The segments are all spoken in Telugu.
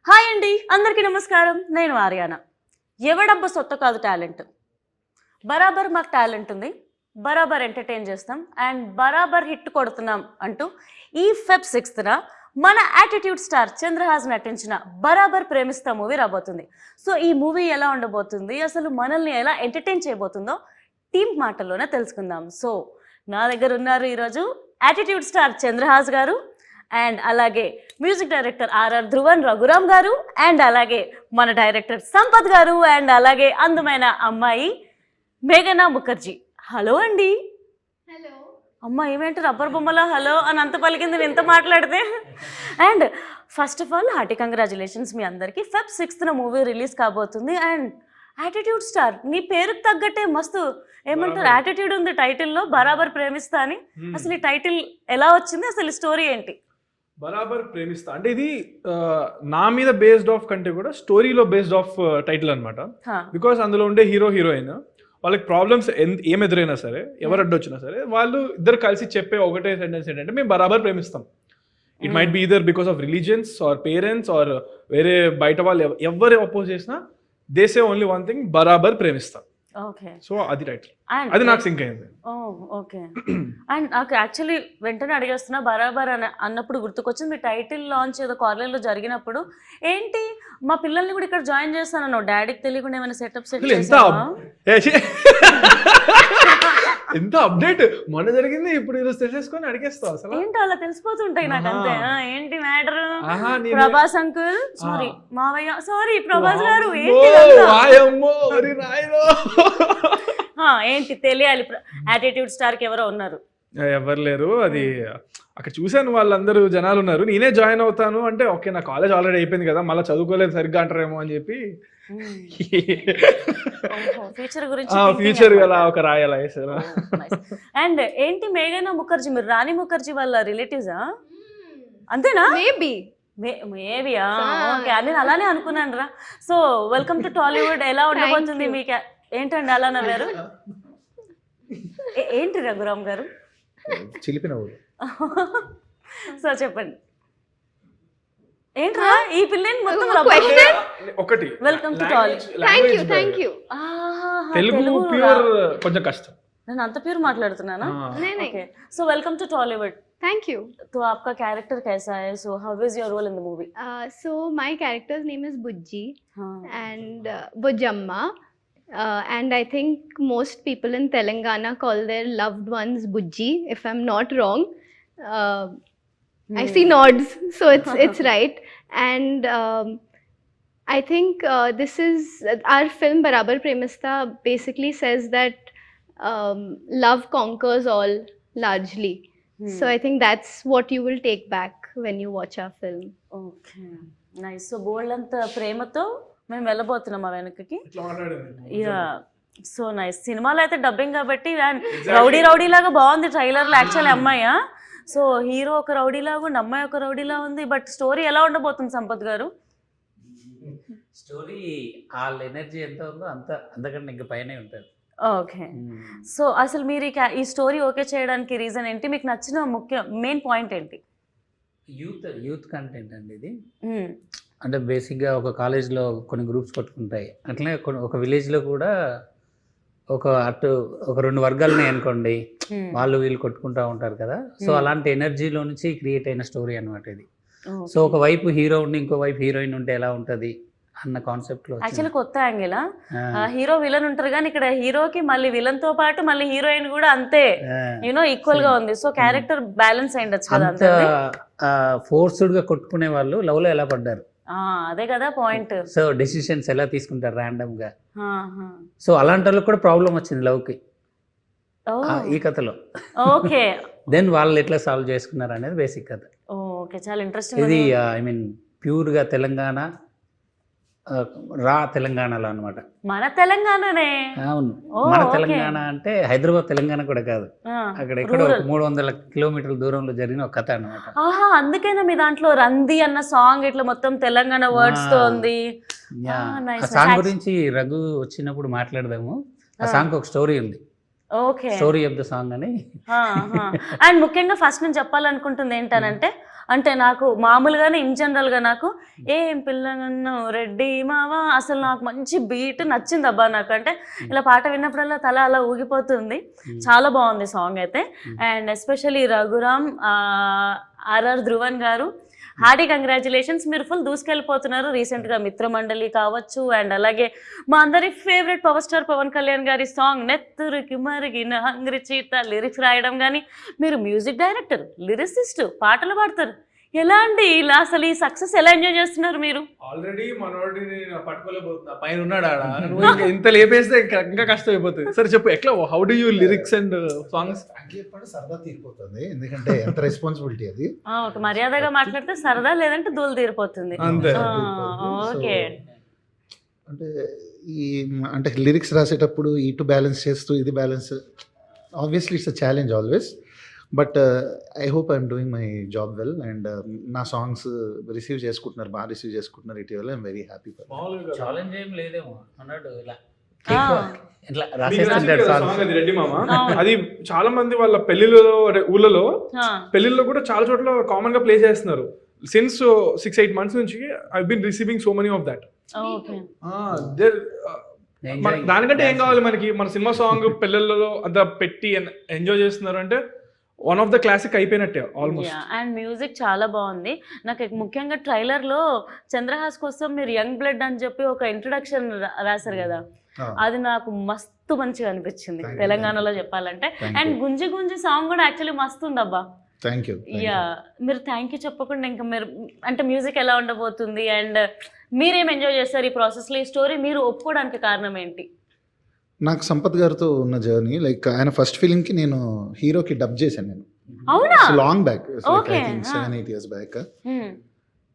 హాయ్ అండి, అందరికీ నమస్కారం. నేను ఆర్యానా. ఎవడబ్బ సొత్త కాదు టాలెంట్. బరాబర్ మాకు టాలెంట్ ఉంది, బరాబర్ ఎంటర్టైన్ చేస్తాం అండ్ బరాబర్ హిట్ కొడుతున్నాం అంటూ ఈ ఫెబ్ 6న మన యాటిట్యూడ్ స్టార్ చంద్రహాస్ నటించిన బరాబర్ ప్రేమిస్తా మూవీ రాబోతుంది. సో ఈ మూవీ ఎలా ఉండబోతుంది, అసలు మనల్ని ఎలా ఎంటర్టైన్ చేయబోతుందో టీమ్ మాటల్లోనే తెలుసుకుందాం. సో నా దగ్గర ఉన్నారు ఈరోజు యాటిట్యూడ్ స్టార్ చంద్రహాస్ గారు అండ్ అలాగే music director RR Dhruvan Raghuram గారు అండ్ అలాగే మన డైరెక్టర్ సంపత్ గారు అండ్ అలాగే అందమైన అమ్మాయి మేఘనా ముఖర్జీ. హలో అండి. హలో అమ్మ ఏమేంటి రబ్బర్ బొమ్మలా హలో అని అంత పలికింది నేను ఎంత మాట్లాడితే. And first of all hearty congratulations మీ అందరికీ. ఫెబ్ 6న మూవీ రిలీజ్ కాబోతుంది అండ్ యాటిట్యూడ్ స్టార్ నీ పేరుకు తగ్గట్టే మస్తు ఏమంటారు యాటిట్యూడ్ ఉంది టైటిల్లో, బరాబర్ ప్రేమిస్తా అని. అసలు ఈ టైటిల్ ఎలా వచ్చింది, అసలు స్టోరీ ఏంటి? బరాబర్ ప్రేమిస్తా అంటే ఇది నా మీద బేస్డ్ ఆఫ్ కంటే కూడా స్టోరీలో బేస్డ్ ఆఫ్ టైటిల్ అనమాట. బికాస్ అందులో ఉండే హీరో హీరోయిన్ వాళ్ళకి ప్రాబ్లమ్స్ ఏం ఎదురైనా సరే, ఎవరు అడ్డొచ్చినా సరే, వాళ్ళు ఇద్దరు కలిసి చెప్పే ఒకటే సెంటెన్స్ ఏంటంటే మేము బరాబర్ ప్రేమిస్తాం. It might be either because of religions or parents or వేరే బయట వాళ్ళు ఎవరు అపోజ్ చేసినా they say only one thing, బరాబర్ ప్రేమిస్తాం. ఓకే, సో అది టైటిల్, అది నాకు సింక్ అయింది. ఓకే. అండ్ నాకు యాక్చువల్లీ వెంటనే అడిగేస్తున్నా బరాబర్ అని అన్నప్పుడు గుర్తుకొచ్చింది మీ టైటిల్ లాంచ్ ఏదో కార్నర్లో జరిగినప్పుడు. ఏంటి మా పిల్లల్ని కూడా ఇక్కడ జాయిన్ చేస్తాను, డాడీకి తెలియకుండా ఏమైనా సెటప్ సెట్ ఎంత అప్డేట్ మొన్న జరిగింది, ఇప్పుడు ఈరోజు తెలిసేసుకొని అడిగేస్తావు అసలు. ఏంటో అలా తెలిసిపోతుంటాయి నాకు అంతే. ఏంటి మ్యాటర్? ప్రభాస్ అంకుల్ సారీ, మావయ్య సారీ, ప్రభాస్ గారు ఏంటి తెలియాలి. యాటిట్యూడ్ స్టార్ కి ఎవరో ఉన్నారు? ఎవరు లేరు, అది అక్కడ చూశాను, వాళ్ళందరూ జనాలు ఉన్నారు. నేనే జాయిన్ అవుతాను అంటే ఓకే, నా కాలేజ్ ఆల్రెడీ అయిపోయింది కదా, మళ్ళీ చదువుకోలేదు సరిగ్గా అంటారేమో అని చెప్పి ఫ్యూచర్ కదా ఒక రాయాల. అండ్ ఏంటి మేఘనా ముఖర్జీ, మీరు రాణి ముఖర్జీ వాళ్ళ రిలేటివ్సా? అంతేనా? మేబీయా? ఓకే, నేను అలానే అనుకున్నాను రా. So welcome to Tollywood. ఎలా ఉండబోతుంది మీకు? ఏంటండి అలా నవ్వారు? ఏంటి రఘురామ్ గారు చిలిపిన సో చెప్పండి ఏంట్రా ఈ పిల్లని మొత్తం ఒకటి. Welcome to Tollywood. Thank you. Telugu pure కొంచెం కష్టం, నేను అంత ప్యూర్ మాట్లాడుతున్నానా? Okay, so welcome to Tollywood. Thank you. तो आपका कैरेक्टर कैसा है? So how is your role in the movie? So my character's name is Bujji and Bujamma. And I think most people in Telangana call their loved ones Bujji, if I'm not wrong. I see nods, so it's right. And I think this is our film Barabar Premista basically says that love conquers all largely. So I think that's what you will take back when you watch our film. Okay, nice. So బోల్డంత ప్రేమతో మేము వెళ్ళబోతున్నాం ఆ వెనకకి. Yeah, so nice. సినిమాలో అయితే డబ్బింగ్ కాబట్టి రౌడీ రౌడీ లాగా బాగుంది ట్రైలర్లో. యాక్చువల్లీ అమ్మాయా? సో హీరో ఒక రౌడీ లాగా ఉంది, అమ్మాయి ఒక రౌడీలా ఉంది. బట్ స్టోరీ ఎలా ఉండబోతుంది సంపత్ గారు? స్టోరీ వాళ్ళ ఎనర్జీ ఎంత ఉందో అంతకంటే ఇంకా పైనే ఉంటుంది. ఓకే, సో అసలు మీరు ఈ స్టోరీ ఓకే చేయడానికి రీజన్ ఏంటి? మీకు నచ్చిన మెయిన్ పాయింట్ ఏంటి? యూత్ కంటెంట్ అండి ఇది. అంటే బేసిక్గా ఒక కాలేజ్లో కొన్ని గ్రూప్స్ కొట్టుకుంటాయి, అట్లనే ఒక విలేజ్లో కూడా ఒక రెండు వర్గాలని అనుకోండి, వాళ్ళు వీళ్ళు కొట్టుకుంటూ ఉంటారు కదా. సో అలాంటి ఎనర్జీలో నుంచి క్రియేట్ అయిన స్టోరీ అనమాట ఇది. సో ఒక వైపు హీరో ఉండి ఇంకో వైపు హీరోయిన్ ఉంటే ఎలా ఉంటుంది అన్న కాన్సెప్ట్ లో. యాక్చువల్లీ కొత్త యాంగిల్. హీరో విలన్ ఉంటారు కానీ ఇక్కడ హీరోకి మళ్ళీ విలన్ తో పాటు మళ్ళీ హీరోయిన్ కూడా అంతే యూనో ఈక్వల్ గా ఉంది. సో క్యారెక్టర్ బ్యాలెన్స్ అయ్యిండొచ్చు కదా. అంత ఫోర్స్డ్ గా కొట్టుకునే వాళ్ళు లవ్ లో ఎలా పడ్డారు, అదే కదా పాయింట్. సో డెసిషన్స్ ఎలా తీసుకుంటారు ర్యాండమ్ గా. సో అలాంటి వాళ్ళకి కూడా ప్రాబ్లం వచ్చింది లవ్ కి ఈ కథలో. ఓకే, దెన్ వాళ్ళు ఎట్లా సాల్వ్ చేసుకున్నారు అనేది బేసిక్ కథ. ఓకే, చాలా ఇంట్రెస్టింగ్. ఇది ఐ మీన్ ప్యూర్ గా తెలంగాణ, రా తెలంగాణలో అనమాట. మన తెలంగాణనే. అవును, మన తెలంగాణ అంటే హైదరాబాద్ తెలంగాణ కూడా కాదు, అక్కడ ఎక్కడో 300 కిలోమీటర్ల దూరంలో జరిగిన ఒక కథ అనమాట. అందుకేనా మీ దాంట్లో రంది అన్న సాంగ్ ఇట్లా మొత్తం తెలంగాణ వర్డ్స్ తో ఉంది. ఆ సాంగ్ గురించి రఘు వచ్చినప్పుడు మాట్లాడదాము. ఆ సాంగ్ ఒక స్టోరీ ఉంది. Okay, story of the song అని. అండ్ ముఖ్యంగా ఫస్ట్ నేను చెప్పాలనుకుంటుంది ఏంటనంటే అంటే నాకు మామూలుగానే ఇన్ జనరల్గా నాకు ఏం పిల్లలను రెడ్డి మావా అసలు నాకు మంచి బీట్ నచ్చింది అబ్బా నాకు. అంటే ఇలా పాట విన్నప్పుడల్లా తల అలా ఊగిపోతుంది. చాలా బాగుంది సాంగ్ అయితే. And especially Raghuram, RR Dhruvan గారు, హార్డీ కంగ్రాచులేషన్స్. మీరు ఫుల్ దూసుకెళ్ళిపోతున్నారు. రీసెంట్గా మిత్రమండలి కావచ్చు, అండ్ అలాగే మా అందరి favourite power star Pawan Kalyan గారి సాంగ్ నెత్తురికి మరిగిన హంగ్రి చీత లిరిక్స్ రాయడం కానీ, మీరు మ్యూజిక్ డైరెక్టర్, లిరిసిస్ట్, పాటలు పాడతారు. ఎలా అండి ఇలా అసలు ఈ సక్సెస్ ఎలా ఎంజాయ్ చేస్తున్నారు మీరు? ఆల్రెడీ మనోడిని పట్టుకోలేకపోతున్నా, పైన ఉన్నాడు ఆడ. నువ్వు ఇంకా ఇంత లేపేస్తే ఇంకా కష్టం అయిపోతుంది. సరే చెప్పు, ఎట్లా how do you lyrics and songs? సరదా తీరిపోతుంది, ఎందుకంటే ఎంత రెస్పాన్సిబిలిటీ అది. ఒక మర్యాదగా మాట్లాడితే సరదా, లేదంటే దూలు తీరిపోతుంది. అంతే. ఓకే. అంటే అంటే లిరిక్స్ రాసేటప్పుడు ఇటు బ్యాలెన్స్ చేస్తూ ఇది balance, obviously it's a challenge always, but I hope I'm doing my job well. And నా సాంగ్స్ రిసీవ్ చేసుకుంటున్నారు, బాగా రిసీవ్ చేసుకుంటున్నారు ఇటీవల. I'm very happy for. Challenge ఏం లేదేమో అన్నాడు ఇలా ఇట్లా సాంగ్ రాసేస్తుంటాడు సాంగ్స్. అది రెడ్డి మామ. అది చాలా మంది వాళ్ళ పెళ్లిళ్ళలో, ఊళ్ళలో పెళ్లిళ్ళలో కూడా చాలా చోట్ల కామన్ గా ప్లే చేస్తున్నారు. సిన్స్ 6-8 months నుంచి I been receiving so many of that. దానికంటే ఏం కావాలి మనకి? మన సినిమా సాంగ్ పెళ్లిళ్ళలో అంత పెట్టి ఎంజాయ్ చేస్తున్నారు అంటే వన్ ఆఫ్ ద క్లాసిక్ అయిపోయినట్టే ఆల్మోస్ట్. అండ్ మ్యూజిక్ చాలా బాగుంది. నాకు ముఖ్యంగా ట్రైలర్ లో చంద్రహాస్ కోసం మీరు యంగ్ బ్లడ్ అని చెప్పి ఒక ఇంట్రొడక్షన్ రాశారు కదా, అది నాకు మస్తు మంచిగా అనిపించింది తెలంగాణలో చెప్పాలంటే. అండ్ గుంజి గుంజి సాంగ్ కూడా యాక్చువల్లీ మస్తు ఉందబ్బా. Thank you. యా, మీరు థ్యాంక్ యూ చెప్పకుండా ఇంకా మీరు అంటే మ్యూజిక్ ఎలా ఉండబోతుంది అండ్ మీరేం ఎంజాయ్ చేస్తారు ఈ ప్రాసెస్లో? ఈ స్టోరీ మీరు ఒప్పుకోవడానికి కారణం ఏంటి? నాకు సంపత్ గారితో ఉన్న జర్నీ, లైక్ ఆయన ఫస్ట్ ఫిలింకి నేను హీరోకి డబ్ చేశాను నేను. అవునా? Long back, Okay. 7-8 years back.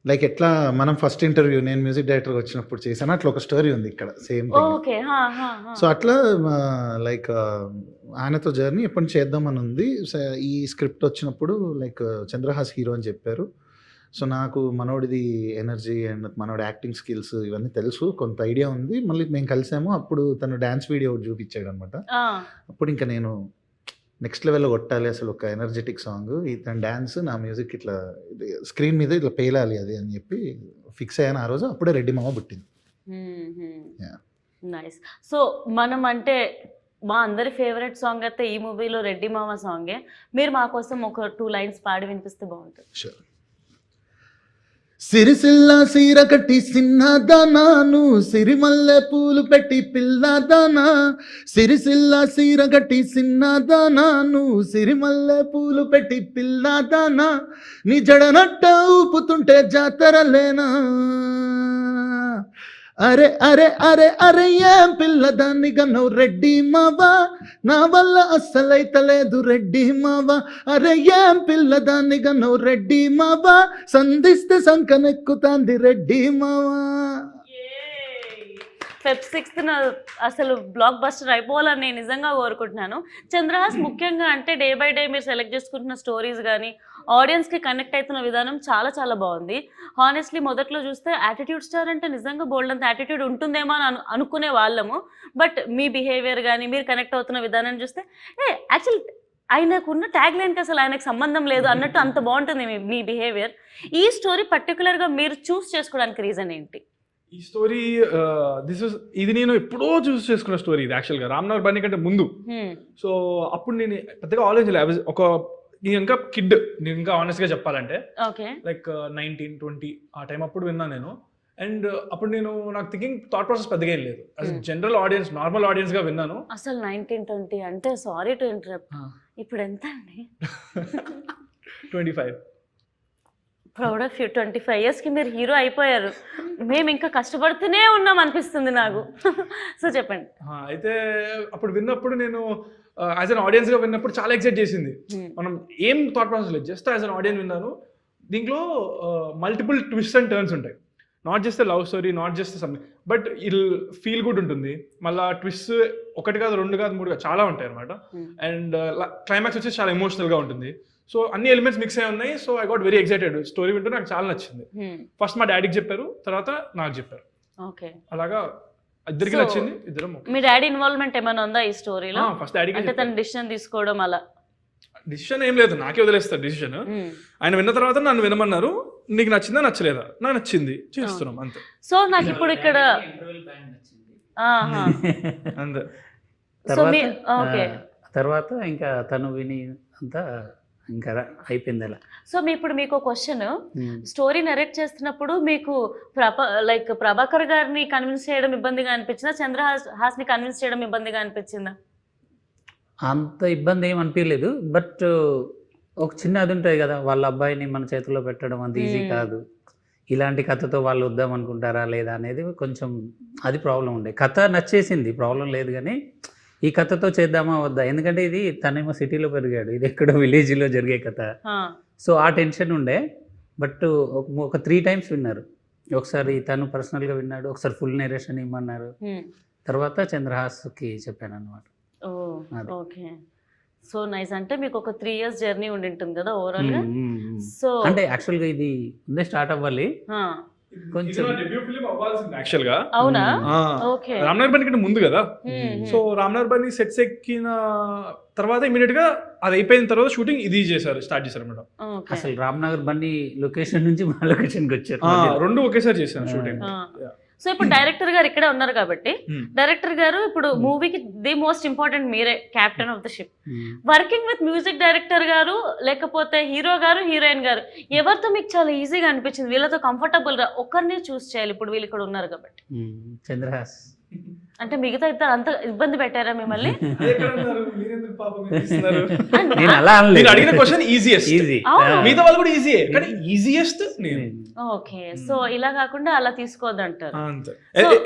Like ఎట్లా మనం ఫస్ట్ ఇంటర్వ్యూ నేను మ్యూజిక్ డైరెక్టర్ వచ్చినప్పుడు చేశాను, అట్లా ఒక స్టోరీ ఉంది ఇక్కడ సేమ్. ఓకే. సో అట్లా లైక్ ఆయనతో జర్నీ ఎప్పుడు చేద్దామని ఉంది. ఈ స్క్రిప్ట్ వచ్చినప్పుడు లైక్ చంద్రహాస్ హీరో అని చెప్పారు. సో నాకు మనోడిది ఎనర్జీ అండ్ మనోడి యాక్టింగ్ స్కిల్స్ ఇవన్నీ తెలుసు, కొంత ఐడియా ఉంది. మళ్ళీ మేము కలిసాము, అప్పుడు తను డ్యాన్స్ వీడియో చూపించాడు అనమాట. అప్పుడు ఇంకా నేను నెక్స్ట్ లెవెల్లో కొట్టాలి అసలు, ఒక ఎనర్జెటిక్ సాంగ్, తన డ్యాన్స్ నా మ్యూజిక్ ఇట్లా స్క్రీన్ మీద ఇట్లా పేలాలి అది అని చెప్పి ఫిక్స్ అయ్యాను ఆ రోజు. అప్పుడే రెడ్డి మామ పుట్టింది. నైస్. సో మనం అంటే మా అందరి ఫేవరెట్ సాంగ్ అయితే ఈ మూవీలో రెడ్డి మామ సాంగే. మీరు మా కోసం ఒక 2 lines పాడి వినిపిస్తే బాగుంటుంది. షూర్. సిరిసిల్ల సీర కట్టి సిన్నదానాను, సిరిమల్లె పూలు పెట్టి పిల్లదానా. సిరిసిల్ల సీర కట్టి సిన్నదానాను, సిరిమల్లె పూలు పెట్టి పిల్లదానా. నీ జడనట్ట ఊపుతుంటే జాతరలేనా. అరే అరే అరే అరే ఏం పిల్లదాన్ని గన్నవు రెడ్డి మావా, నా వల్ల అస్సలైతలేదు రెడ్డి మావా. అరే ఏం పిల్లదాన్ని గన్నవు రెడ్డి మావా, సంధిస్తే సంకనెక్కుతాంది రెడ్డి మావా. Feb 6th అసలు బ్లాక్ బస్టర్ అయిపోవాలని నేను నిజంగా కోరుకుంటున్నాను. చంద్రహాస్ ముఖ్యంగా అంటే డే బై డే మీరు సెలెక్ట్ చేసుకుంటున్న స్టోరీస్ కానీ ఆడియన్స్కి కనెక్ట్ అవుతున్న విధానం చాలా చాలా బాగుంది. హానెస్ట్లీ మొదట్లో చూస్తే యాటిట్యూడ్ స్టార్ అంటే నిజంగా బోల్డ్ అంత యాటిట్యూడ్ ఉంటుందేమో అని అనుకునే వాళ్ళము. బట్ మీ బిహేవియర్ కానీ మీరు కనెక్ట్ అవుతున్న విధానం చూస్తే యాక్చువల్ ఆయనకున్న ట్యాగ్ లైన్కి అసలు ఆయనకు సంబంధం లేదు అన్నట్టు అంత బాగుంటుంది మీ బిహేవియర్. ఈ స్టోరీ పర్టికులర్గా మీరు చూస్ చేసుకోవడానికి రీజన్ ఏంటి? ఈ స్టోరీ ఇది నేను ఎప్పుడో చూస్ చేసుకున్న స్టోరీ. ఇది యాక్చువల్గా రామ్నగర్ బన్నీ కంటే ముందు. సో అప్పుడు నేను పెద్దగా ఆలోచించలేదు. నేను ఇంకా కిడ్, నేను ఇంకా ఆనెస్ట్గా చెప్పాలంటే లైక్ 19-20 ఆ టైం అప్పుడు విన్నాను నేను. అండ్ అప్పుడు నాకు థింకింగ్ థాట్ ప్రాసెస్ పెద్దగా ఏం లేదు. జనరల్ ఆడియన్స్, నార్మల్ ఆడియన్స్ గా విన్నాను. అసలు 19-20 అంటే సారీ టు ఇంటరప్ట్, ఇప్పుడు ఎంత అండి? 25. Proud of you. 25 yearsకి మీరు హీరో అయిపోయారు. మేము ఇంకా కష్టపడుతూనే ఉన్నాం అనిపిస్తుంది నాకు. సో చెప్పండి. అయితే అప్పుడు విన్నప్పుడు నేను యాజ్ అన్ ఆడియన్స్ గా విన్నప్పుడు చాలా ఎక్సైట్ చేసింది. మనం ఏం థాట్ ప్రాసెస్ లేదు, జస్ట్ యాజ్ అన్ ఆడియన్స్ విన్నాను. దీంట్లో మల్టిపుల్ ట్విస్ట్ అండ్ టర్న్స్ ఉంటాయి. Not just love story, not just something, but it'll feel good ఉంటుంది. మళ్ళీ ట్విస్ట్ 1 కాదు 2 కాదు 3 కాదు చాలా ఉంటాయి అనమాట. అండ్ క్లైమాక్స్ వచ్చేసి చాలా ఎమోషనల్గా ఉంటుంది. సో అన్ని ఎలిమెంట్స్ మిక్స్ అయి ఉన్నాయి. So I got very excited. Story వింటూ నాకు చాలా నచ్చింది. ఫస్ట్ మా డాడీకి చెప్పారు, తర్వాత నాకు చెప్పారు. అలాగా ఇద్దరికి నచ్చింది. ఇద్దరం. మీ డాడీ ఇన్వాల్వ్మెంట్ ఏమైనా ఉందా ఈ స్టోరీలో? ఫస్ట్ డాడీ అంటే తన డిసిషన్ తీసుకోవడం అలా? డిసిషన్ ఏం లేదు, నాకే వదిలేస్తారు డిసిషన్. ఆయన విన్న తర్వాత నన్ను వినమన్నారు, నీకు నచ్చిందా నచ్చలేదా, నాకు నచ్చింది చేస్తున్నాం అంతే. సో నాకు ఇప్పుడు ఇక్కడ అంతే. తర్వాత ఇంకా తను విని అంతా ఇంకా అయిపోయింది అలా. సో ఇప్పుడు మీకు క్వశ్చన్, స్టోరీ నరేట్ చేస్తున్నప్పుడు మీకు ప్రభాకర్ గారిని కన్విన్స్ చేయడం ఇబ్బందిగా అనిపించిందా, చంద్రహాస్ ని కన్విన్స్ చేయడం ఇబ్బందిగా అనిపించిందా? అంత ఇబ్బంది ఏం అనిపించలేదు, బట్ ఒక చిన్న అది ఉంటుంది కదా, వాళ్ళ అబ్బాయిని మన చేతిలో పెట్టడం అంత ఈజీ కాదు. ఇలాంటి కథతో వాళ్ళు వద్దాం అనుకుంటారా లేదా అనేది కొంచెం అది ప్రాబ్లం ఉండే. కథ నచ్చేసింది, ప్రాబ్లం లేదు, కానీ ఈ కథతో చేద్దామా వద్దా, ఎందుకంటే ఇది తనేమో సిటీలో పెరిగాడు, ఇది ఎక్కడో విలేజ్లో జరిగే కథ. సో ఆ టెన్షన్ ఉండే. బట్ ఒక 3 times విన్నారు. ఒకసారి తను పర్సనల్గా విన్నాడు, ఒకసారి ఫుల్ నేరేషన్ ఇమ్మన్నారు, తర్వాత చంద్రహాస్కి చెప్పాను అనమాట. Okay, so nice. అంటే మీకు ఒక 3 years జర్నీ ఉండి ఉంటుంది కదా ఓవరాల్ గా. సో అంటే యాక్చువల్గా ఇది ముందే స్టార్ట్ అవ్వాలి కొంచెం. యాక్చువల్ గా అవునా? ఓకే, రామ్నగర్ బని కంటే ముందు కదా. సో రామ్నగర్ బని సెట్స్ ఎక్కిన తర్వాత ఇమీడియట్ గా అది అయిపోయిన తర్వాత షూటింగ్ ఇది స్టార్ట్ చేశారు మేడం. అసలు రామ్నగర్ బని లొకేషన్ నుంచి మా లొకేషన్కి వచ్చారు, 2 ఒకేసారి చేశాను షూటింగ్. సో ఇప్పుడు డైరెక్టర్ గారు ఇక్కడే ఉన్నారు కాబట్టి, డైరెక్టర్ గారు ఇప్పుడు మూవీకి ది మోస్ట్ ఇంపార్టెంట్ మీరే, captain of the ship. Working with music director గారు లేకపోతే హీరో గారు హీరోయిన్ గారు, ఎవరితో మీకు చాలా ఈజీగా అనిపించింది, వీళ్ళతో కంఫర్టబుల్ గా ఒక్కరిని చూస్ చేయాలి, ఇప్పుడు వీళ్ళు ఇక్కడ ఉన్నారు కాబట్టి? చంద్రహాస్. అంటే మిగతా ఇద్దరు అంత ఇబ్బంది పెట్టారా మిమ్మల్ని? నేను అలా నేను అడిగిన క్వశ్చన్ ఈజియెస్ట్, ఈజీ, మిగతా వాళ్ళు కూడా ఈజీ, కానీ ఈజియెస్ట్ నేను. ఓకే, సో ఇలా కాకుండా అలా తీసుకోవద్దు అంటారు. అంతే.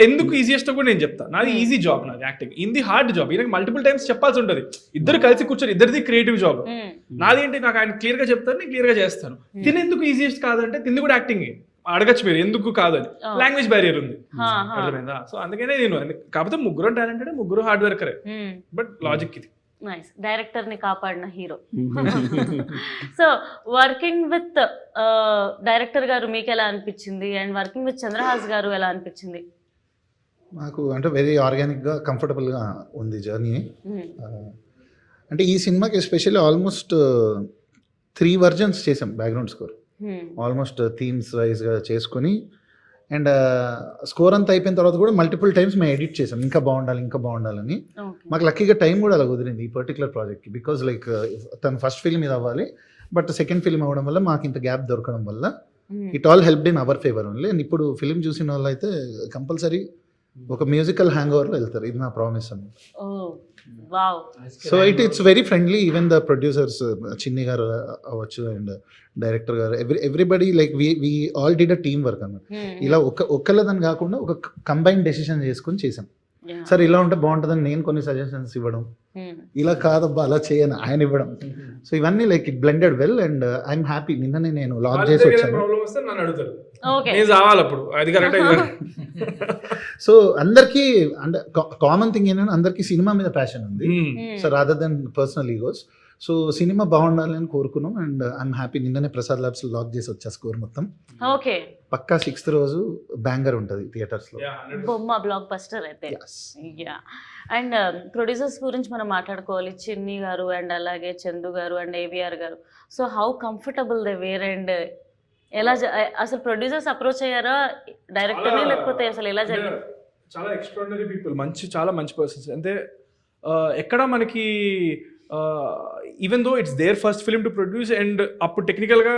ఎందుకు ఈజియెస్ట్ కూడా నేను చెప్తా. నాది ఈజీ జాబ్, నాది యాక్టింగ్. ఇది హార్డ్ జాబ్, ఈయనకి మల్టిపుల్ టైమ్స్ చెప్పాల్సి ఉంటుంది. ఇద్దరు కలిసి కూర్చొని, ఇద్దరిది క్రియేటివ్ జాబ్. నాది ఏంటి, నాకు ఆయన క్లియర్ గా చెప్తాను, నేను క్లియర్ గా చేస్తాను. తిని ఎందుకు ఈజియెస్ట్ కాదంటే, తింది కూడా యాక్టింగ్ అడగచ్చు మీరు, ఎందుకు కాదని. లాంగ్వేజ్ బ్యారియర్ ఉంది, అర్థమైందా? సో అందుకనే నేను, కాకపోతే ముగ్గురు టాలెంటెడ్, ముగ్గురు హార్డ్ వర్కరే, బట్ లాజిక్ ఇది. నైస్, డైరెక్టర్ ని కాపాడిన hero. So working with director గారు మీకు ఎలా అనిపించింది, అండ్ వర్కింగ్ విత్ చంద్రహాస్ గారు ఎలా అనిపించింది? నాకు అంటే వెరీ ఆర్గానిక్గా కంఫర్టబుల్గా ఉంది జర్నీ. అంటే ఈ సినిమాకి ఎస్పెషల్లీ ఆల్మోస్ట్ 3 versions చేసాం బ్యాక్గ్రౌండ్ స్కోర్, ఆల్మోస్ట్ థీమ్స్ వైజ్గా చేసుకొని. అండ్ స్కోర్ అంతా అయిపోయిన తర్వాత కూడా మల్టిపుల్ టైమ్స్ మేము ఎడిట్ చేసాం, ఇంకా బాగుండాలని. మాకు లక్కీగా టైం కూడా అలా కుదిరింది ఈ పర్టికులర్ ప్రాజెక్ట్కి, బికాజ్ లైక్ తను ఫస్ట్ ఫిల్మ్ ఇది అవ్వాలి, బట్ సెకండ్ ఫిల్మ్ అవ్వడం వల్ల మాకు ఇంత గ్యాప్ దొరకడం వల్ల it all helped in our favour only. And ఇప్పుడు ఫిల్మ్ చూసిన వాళ్ళు అయితే కంపల్సరీ ఒక మ్యూజికల్ హ్యాంగ్ ఓవర్లో వెళ్తారు, ఇది నా ప్రామిస్ అన్నమాట. So it's very friendly. Even the producers Chinni గారు అవ్వచ్చు అండ్ డైరెక్టర్ గారు, everybody like we all did a team work అన్నమాట. ఇలా ఒక్కళ్ళదని కాకుండా ఒక కంబైన్ డెసిషన్ చేసుకొని చేసాం. సార్ ఇలా ఉంటే బాగుంటుందని నేను కొన్ని సజెషన్స్ ఇవ్వడం, ఇలా కాదబ్బా అలా చేయను ఆయన ఇవ్వడం. సో ఇవన్నీ like it blended well and I'm happy. నిన్ననే నేను లాక్ చేసి వచ్చాను. సో అందరికీ అంటే కామన్ థింగ్ ఏంటంటే అందరికీ సినిమా మీద ప్యాషన్ ఉంది, so rather than personal egos. So cinema బాగుండాలి అని కోరుకున్నాం అండ్ ఐఎమ్ హ్యాపీ. నిన్ననే ప్రసాద్ ల్యాబ్స్ లాక్ చేసి వచ్చా స్కోర్ మొత్తం. ఓకే, పక్కా 6th రోజు బ్యాంగర్ ఉంటుంది థియేటర్స్ లో, బొమ్మ బ్లాక్ బస్టర్ అయితే. అండ్ ప్రొడ్యూసర్స్ గురించి మనం మాట్లాడుకోవాలి, చిన్ని గారు అండ్ అలాగే చందు గారు అండ్ ఏవిఆర్ గారు. So how comfortable they were and ఎలా అసలు ప్రొడ్యూసర్స్ అప్రోచ్ అయ్యారా డైరెక్టర్ని, లేకపోతే అసలు ఎలా జరిగింది? చాలా ఎక్స్ట్రాడినరీ పీపుల్, చాలా మంచి పర్సన్స్. అంటే ఎక్కడ మనకి even though it's their first film to produce, and అప్పుడు టెక్నికల్గా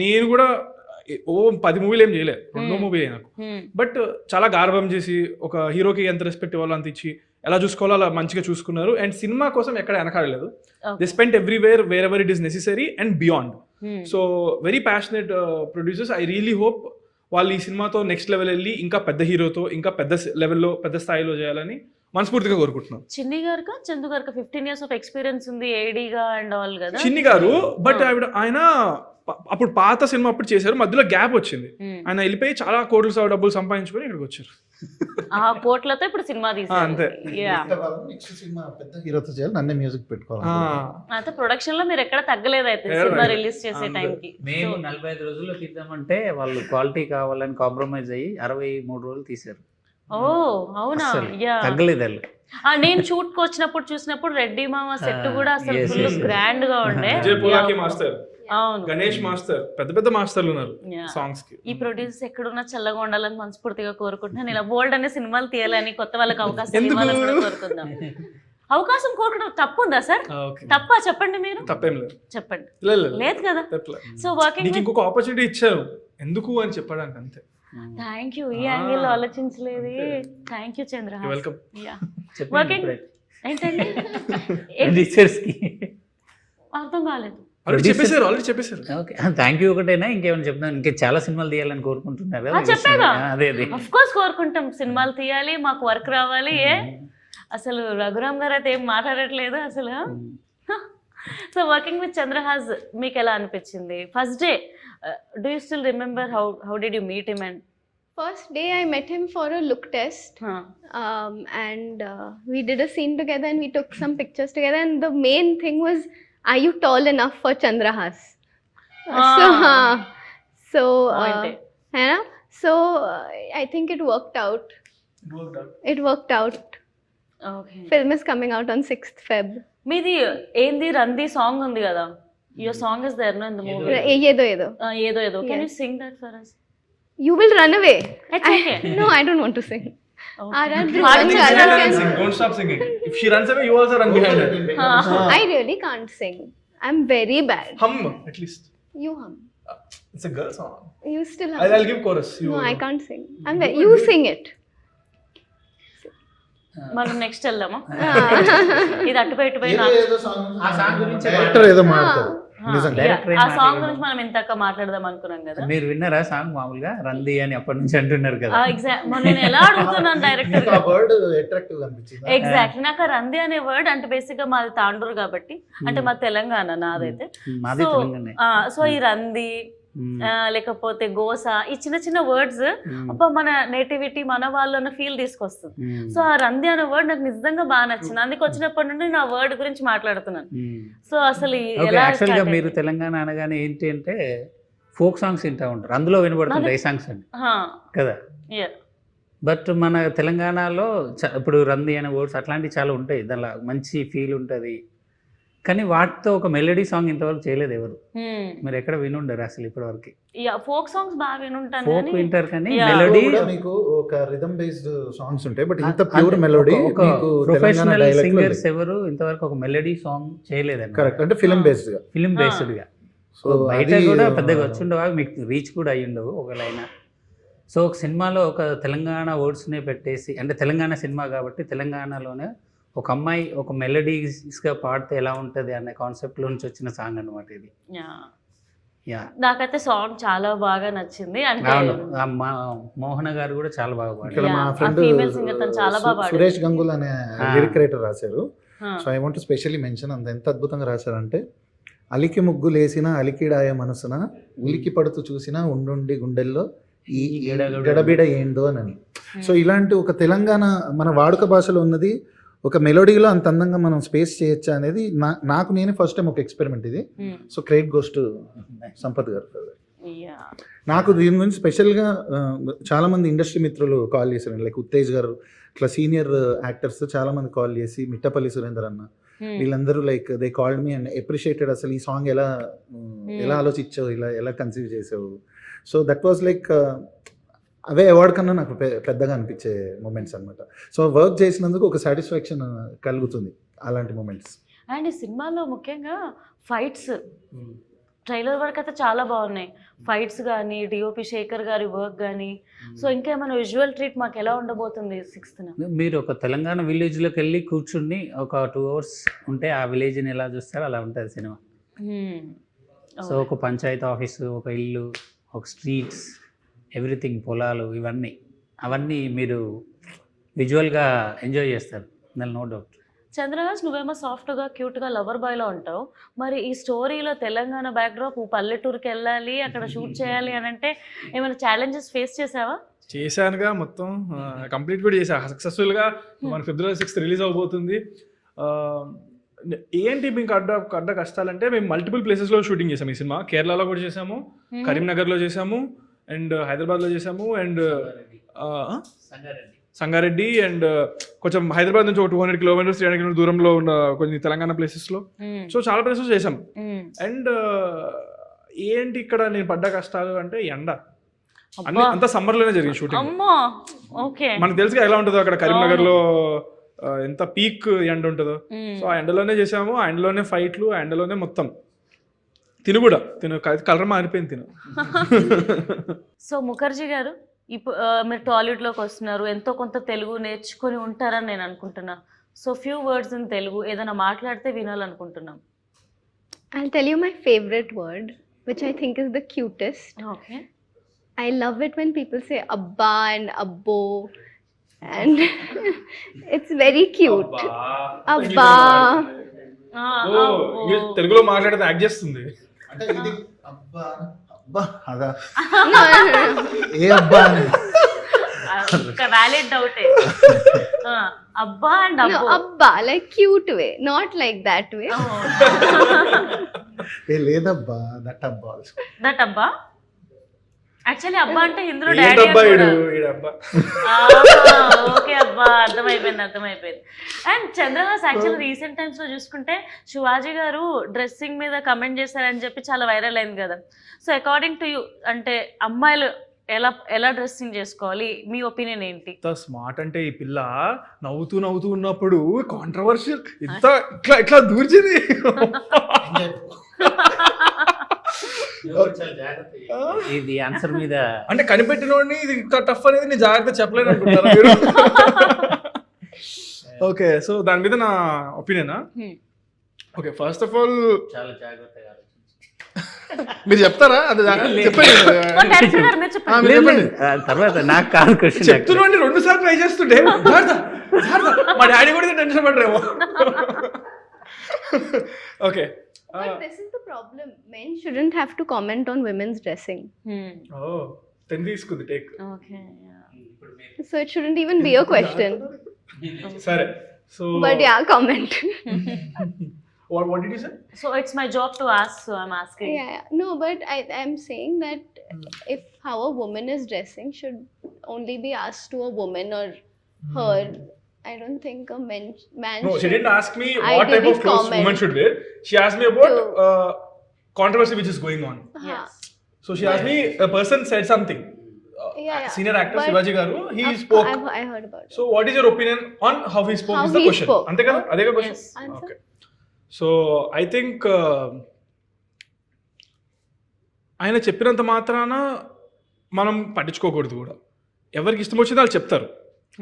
నేను కూడా 10 మూవీలు ఏం చేయలేదు, 2 మూవీ నాకు. బట్ చాలా గార్భం చేసి ఒక హీరోకి ఎంత రెస్పెక్ట్ ఇవ్వాలో అంత ఇచ్చి ఎలా చూసుకోవాలో అలా మంచిగా చూసుకున్నారు. అండ్ సినిమా కోసం ఎక్కడ వెనకాడలేదు. They spent everywhere wherever it is necessary and beyond. So very passionate producers. I really hope వాళ్ళు ఈ సినిమాతో నెక్స్ట్ లెవెల్ వెళ్ళి ఇంకా పెద్ద హీరోతో ఇంకా పెద్ద లెవెల్లో పెద్ద స్థాయిలో చేయాలని మనస్ఫూర్తిగా కోరుకుంటున్నాం. చిన్ని గారు చందు గారు 15 years ఆఫ్ ఎక్స్పీరియన్స్ ఉంది ఏడీగా అండ్ ఆల్ కదా. చిన్ని గారు బట్ ఆయన అప్పుడు పాత సినిమా అప్పుడు చేశారు, మధ్యలో గ్యాప్ వచ్చింది. ఆయన వెళ్ళిపోయి చాలా కోట్ల డబ్బులు సంపాదించుకొని ఇక్కడికి వచ్చారు. ఆ కోట్లతో ఇప్పుడు సినిమా తీశారు. అంతే, నెక్స్ట్ సినిమా పెద్ద హీరోతో చేయాలి, నన్నే మ్యూజిక్ పెట్టుకోవాలి. అయితే ప్రొడక్షన్ లో మీరు ఎక్కడ తగ్గలేదు అయితే సినిమా రిలీజ్ చేసే టైంకి. మేము 45 రోజుల్లో తీద్దామంటే వాళ్ళు క్వాలిటీ కావాలని కాంప్రమైజ్ అయ్యి 63 రోజులు తీశారు. ఓ అవునా? అస్సలు యా తగ్గలేదు వాళ్ళు. నేను షూట్ కి వచ్చినప్పుడు చూసినప్పుడు రెడ్డి మామ సెట్ కూడా అసలు yes, full yes, yes. Grand గా ఉండే. విజయ్ పోలాకి మాస్టర్, అవును. గణేష్ మాస్టర్, పెద్ద పెద్ద మాస్టర్లు ఉన్నారు Yeah. సాంగ్స్ కి. ఈ ప్రొడ్యూసర్స్ ఎక్కడున్నా చల్లగా ఉండాలని మనస్ఫూర్తిగా కోరుకుంటున్నాను. ఇలా బోల్డ్ అనే సినిమాలు తీయాలని, కొత్త వాళ్ళకి అవకాశం ఎందుకు? ఇవ్వాలని కూడా కోరుకుందాం. అవకాశం కోరుకోవడం తప్పు ఉందా సార్? ఓకే, తప్పా చెప్పండి, మీరు తప్పేం లేదు. చెప్పండి. లేదు, లేదు, లేదు కదా. తప్పలే. సో వర్కింగ్ నీకు ఇంకొక ఆపర్చునిటీ ఇచ్చారు ఎందుకు అని చెప్పడానికి అంతే. Thank you. ఈ యాంగిల్ లో ఆలోచించలేదు. Thank you Chandra. వెల్కమ్. చెప్పండి Working- ఇప్పుడే. ఏంటండి? Producers కి. అర్థం కాలేదు. ఆల్రెడీ చెప్పేశారు. ఓకే, థ్యాంక్ యూ ఒకటేనా, ఇంకేమైనా చెప్తాను? ఇంకా చాలా సినిమాలు తీయాలని కోరుకుంటున్నారు కదా. చెప్పాగా. అదే అదే. అఫ్ కోర్స్ కోరుకుంటాం, సినిమాలు తీయాలి, మాకు వర్క్ రావాలి. అసలు రఘురామ్ గారు అయితే ఏం మాట్లాడట్లేదు అసలు. సో వర్కింగ్ విత్ చంద్రహాస్ మీకు ఎలా అనిపించింది? First day do you still remember how did you meet him? And First day I met him for a look test, and we did a scene together and we took some pictures together, and the main thing was, are you tall enough for Chandrahas? So है ना? So I think it worked out. It worked out. Okay. Film is coming out on 6th Feb. మీది ఏంది రంది సాంగ్ ఉంది కదా, your song is there no in the movie. Yedo. ఏదో ఏదో. Can you Yes. Sing that for us? You will run away. It's okay. No, I don't want to sing. Okay. R.R. Pardon Dhruvan me, Chadha sir. can- Don't stop singing. If she runs away, you also run behind her. I really can't sing. I'm very bad. Hum at least. You hum. It's a girl song. You still hum. I'll give chorus. You No, I can't sing. You sing it. మనం నెక్స్ట్ వెళ్దామా? Ah. ఇది అటుపోయి ఇటుపోయి ఆ సాంగ్ గురించి డైరెక్టర్ ఏదో మాట్లాడతారు నిజంగా. Director ఏం ఆ సాంగ్ మాట్లాడలేదు. గురించి మనం ఇంతక మాట్లాడదాం అనుకున్నాం కదా. మీరు విన్నారా సాంగ్? మామూలుగా రంది అని అప్పటి నుంచి అంటున్నారు కదా. నేను ఎలా అడుగుతున్నాను డైరెక్టర్ మీకు ఆ వర్డ్ అట్రాక్టివ్ అనిపించింది. ఎగ్జాక్ట్లీ. నాకు ఆ రంది అనే వర్డ్ అంటే బేసిక్ గా మాది తాండూరు కాబట్టి, అంటే మా తెలంగాణ నాదైతే. మాది సో తెలంగాణే. సో ఈ రంది లేకపోతే గోస, ఈ చిన్న చిన్న వర్డ్స్ మ్మ్. అబ్బా మన నేటివిటీ, మన వాళ్ళు అన్న ఫీల్ తీసుకొస్తుంది. సో ఆ రంది అనే వర్డ్ నాకు నిజంగా బాగా నచ్చింది. అందుకు వచ్చినప్పటి నుండి నా వర్డ్ గురించి మాట్లాడుతున్నాను. సో అసలు ఎలా యాక్చువల్ గా start మీరు అయింది? తెలంగాణ అనగానే ఏంటి అంటే ఫోక్ సాంగ్స్ వింటా ఉంటారు, అందులో వినబడుతుంది ఏ సాంగ్స్ అండి కదా. Yeah. బట్ మన తెలంగాణలో ఇప్పుడు రంది అనే వర్డ్స్ అట్లాంటివి చాలా ఉంటాయి, దానిలో మంచి ఫీల్ ఉంటుంది. కానీ వాటితో ఒక మెలోడీ సాంగ్ ఇంతవరకు చేయలేదు ఎవరు. మీరు ఎక్కడ వినుండరు అసలు ఇప్పటివరకు. ఫోక్ సాంగ్స్ బాగా వినుంటాను ఫోక్ కానీ వింటారు కానీ Yeah. మెలోడీ కూడా మీకు ఒక రిథమ్ బేస్డ్ సాంగ్స్ ఉంటాయి, బట్ ఇంత ప్యూర్ మెలోడీ ఒక ప్రొఫెషనల్ సింగర్స్ ఎవరు ఇంతవరకు ఒక మెలోడీ సాంగ్ చేయలేదండి. కరెక్ట్, అంటే ఫిల్మ్ బేస్డ్ గా. Film Ah. బేస్డ్ గా. సో So, బయట అది, కూడా పెద్దగా వచ్చిండవు, మీకు రీచ్ కూడా అయ్యిండవు ఒకవేళ. సో ఒక సినిమాలో ఒక తెలంగాణ వర్డ్స్నే పెట్టేసి, అంటే తెలంగాణ సినిమా కాబట్టి తెలంగాణలోనే ఒక అమ్మాయి ఒక మెలోడీస్గా పాడితే ఎలా ఉంటుంది అనే కాన్సెప్ట్లో నుంచి వచ్చిన సాంగ్ అనమాట ఇది. Yeah. యా నాకైతే సాంగ్ చాలా బాగా నచ్చింది. అంటే అవును, ఆ మోహన గారు కూడా చాలా బాగా ఇక్కడ పాడారు. మా Yeah, ఫ్రెండ్ ఆ female singer తను చాలా బాగా పాడారు. సురేష్ గంగుల్ అనే Ah. లిరిక్ రైటర్ రాశారు. Huh. So I want specially mention, అంత ఎంత అద్భుతంగా రాశారంటే, అలికి ముగ్గులేసిన అలికిడాయ మనసున ఉలికి పడుతూ చూసిన ఉండుండి గుండెల్లో ఈ గడబిడ ఏందో అని. సో ఇలాంటి ఒక తెలంగాణ మన వాడుక భాషలో ఉన్నది ఒక మెలోడీలో అంత అందంగా మనం స్పేస్ చేయొచ్చా అనేది నాకు నేనే ఫస్ట్ టైం ఒక ఎక్స్పెరిమెంట్ ఇది. Hmm. So credit goes to Sampath గారు. Yeah. నాకు దీని గురించి స్పెషల్గా చాలా మంది ఇండస్ట్రీ మిత్రులు కాల్ చేశారు, లైక్ ఉత్తేజ్ గారు, ఇట్లా సీనియర్ యాక్టర్స్ చాలా మంది కాల్ చేసి, మిట్టపల్లి సురేందర్ అన్న, Hmm. వీళ్ళందరూ like they called me and appreciated అసలు ఈ సాంగ్ ఎలా ఆలోచించావు, ఎలా కన్సీవ్ చేసావు. So that was like away award కన్నా నాకు పెద్దగా అనిపించే మూమెంట్స్ అనమాట. సో వర్క్ చేసినందుకు ఒక సాటిస్ఫాక్షన్ కలుగుతుంది అలాంటి మూమెంట్స్. అండ్ ఈ సినిమాలో ముఖ్యంగా ఫైట్స్, ట్రైలర్ వరకు అయితే చాలా బాగున్నాయి. ఫైట్స్ కానీ, డిఓపి శేఖర్ గారి వర్క్ కానీ. సో ఇంకేమైనా విజువల్ ట్రీట్ మాకు ఎలా ఉండబోతుంది 6th? మీరు ఒక తెలంగాణ విలేజ్లోకి వెళ్ళి కూర్చుని ఒక 2 hours ఉంటే ఆ విలేజ్ని ఎలా చూస్తారో అలా ఉంటుంది సినిమా. సో ఒక పంచాయతీ ఆఫీసు, ఒక ఇల్లు, ఒక స్ట్రీట్స్, ఎవ్రీథింగ్, పొలాలు, అవన్నీ మీరు విజువల్గా ఎంజాయ్ చేస్తారు, దాని నో డౌట్. చంద్రహాస్, నువ్వేమో సాఫ్ట్గా క్యూట్గా లవర్ బాయ్లో ఉంటావు. మరి ఈ స్టోరీలో తెలంగాణ బ్యాక్డ్రాప్, పల్లెటూరుకి వెళ్ళాలి, అక్కడ షూట్ చేయాలి అని అంటే ఏమైనా ఛాలెంజెస్ ఫేస్ చేసావా? చేశానుగా, మొత్తం కంప్లీట్ కూడా చేశా సక్సెస్ఫుల్గా. మన February 6th రిలీజ్ అవబోతుంది. ఏంటి మీకు అడ్డ కష్టాలంటే, మేము మల్టిపుల్ ప్లేసెస్లో షూటింగ్ చేసాము ఈ సినిమా. కేరళలో కూడా చేసాము, కరీంనగర్లో చేసాము, అండ్ హైదరాబాద్లో చేసాము, అండ్ సంగారెడ్డి అండ్ కొంచెం హైదరాబాద్ నుంచి ఒక 200 కిలోమీటర్స్ 300 కిలోమీటర్స్ దూరంలో ఉన్న కొన్ని తెలంగాణ ప్లేసెస్లో. సో చాలా ప్లేసెస్ చేసాం. అండ్ ఏంటి ఇక్కడ నేను పడ్డ కష్టాలు అంటే ఎండ. అన్ని అంత సమ్మర్లోనే జరిగింది షూటింగ్. మనకు తెలుసు ఎలా ఉంటుందో అక్కడ కరీంనగర్లో ఎంత పీక్ ఎండ ఉంటుందో. సో ఆ ఎండలోనే చేసాము, ఆ ఎండలోనే ఫైట్లు, ఆ ఎండలోనే మొత్తం తిను కూడా కలర్ మారిపోయింది తిను. సో ముఖర్జీ గారు, ఇప్పుడు మీరు టాలీవుడ్లోకి వస్తున్నారు, ఎంతో కొంత తెలుగు నేర్చుకొని ఉంటారని నేను అనుకుంటున్నా. So few words in Telugu ఏదైనా మాట్లాడితే వినాలనుకుంటున్నాం. I'll tell you my favorite word, which I think is the cutest. Okay. I love it when people say abba and abbo, and it's very cute. Abba. తెలుగులో మాట్లాడితే యాక్ట్ చేస్తుంది. అంటే ఇది అబ్బా అబ్బా అదా No, no, no. ఏ అబ్బా అని వ్యాలిడ్ డౌటే. అబ్బా and No, abba, like cute way, not like that way. ఏ లేదబ్బా దట్ అబ్బా దట్ అబ్బా. యాక్చువల్లీ అబ్బా అంటే ఇందులో ఏంటబ్బా డాడీ. ఈడబ్బా. ఓకే అబ్బా, అర్థమైపోయింది. And Chandrahas actually recent times లో చూసుకుంటే శివాజీ గారు డ్రెస్సింగ్ మీద కమెంట్ చేశారని చెప్పి చాలా వైరల్ అయింది కదా. సో అకార్డింగ్ టు యూ, అంటే అమ్మాయిలు ఎలా డ్రెస్సింగ్ చేసుకోవాలి, మీ ఒపీనియన్ ఏంటి? ఇంత స్మార్ట్ అంటే ఈ పిల్ల నవ్వుతూ ఉన్నప్పుడు కాంట్రవర్షియల్ ఇంత ఇట్లా దూర్చింది. ఇది ఆన్సర్ మీద అంటే కనిపెట్టినోడిని ఇది ఇంత టఫ్ అనేది నేను జాగ్రత్త చెప్పలేను అనుకుంటారా మీరు? ఓకే, సో దాని మీద నా ఒపీనియనా? ఓకే, ఫస్ట్ ఆఫ్ ఆల్ చాలా జాగ్రత్తగా మీరు చెప్తారా? అది చెప్పండి. తర్వాత నాకు కాదు క్వశ్చన్. చెప్తున్నాండి 2 సార్లు ట్రై చేస్తుంటే మా డాడీ కూడా టెన్షన్ పడరేమో. Okay, But this is the problem. Men shouldn't have to comment on women's dressing. తీసుకుంది take. Okay, So it shouldn't even be a question. సరే, so But yeah, comment. what did you say? So it's my job to ask, so I'm asking. Yeah. No, but I'm saying that if how a woman is dressing should only be asked to a woman or her. I don't think a man No, she should. didn't ask me I what type of didn't clothes comment. women should wear. She asked me about controversy which is going on. Yes. So she asked me, a person said something. Yeah. Senior actor But Shivaji Garu, he Of- spoke. I heard about it. So what is your opinion on how he spoke? How Is the he question. spoke. Ante kada? Adega question. Yes. Answer? Okay. So I think ఆయన చెప్పినంత మాత్రాన మనం పట్టించుకోకూడదు కూడా. ఎవరికి ఇష్టం వచ్చిందో వాళ్ళు చెప్తారు.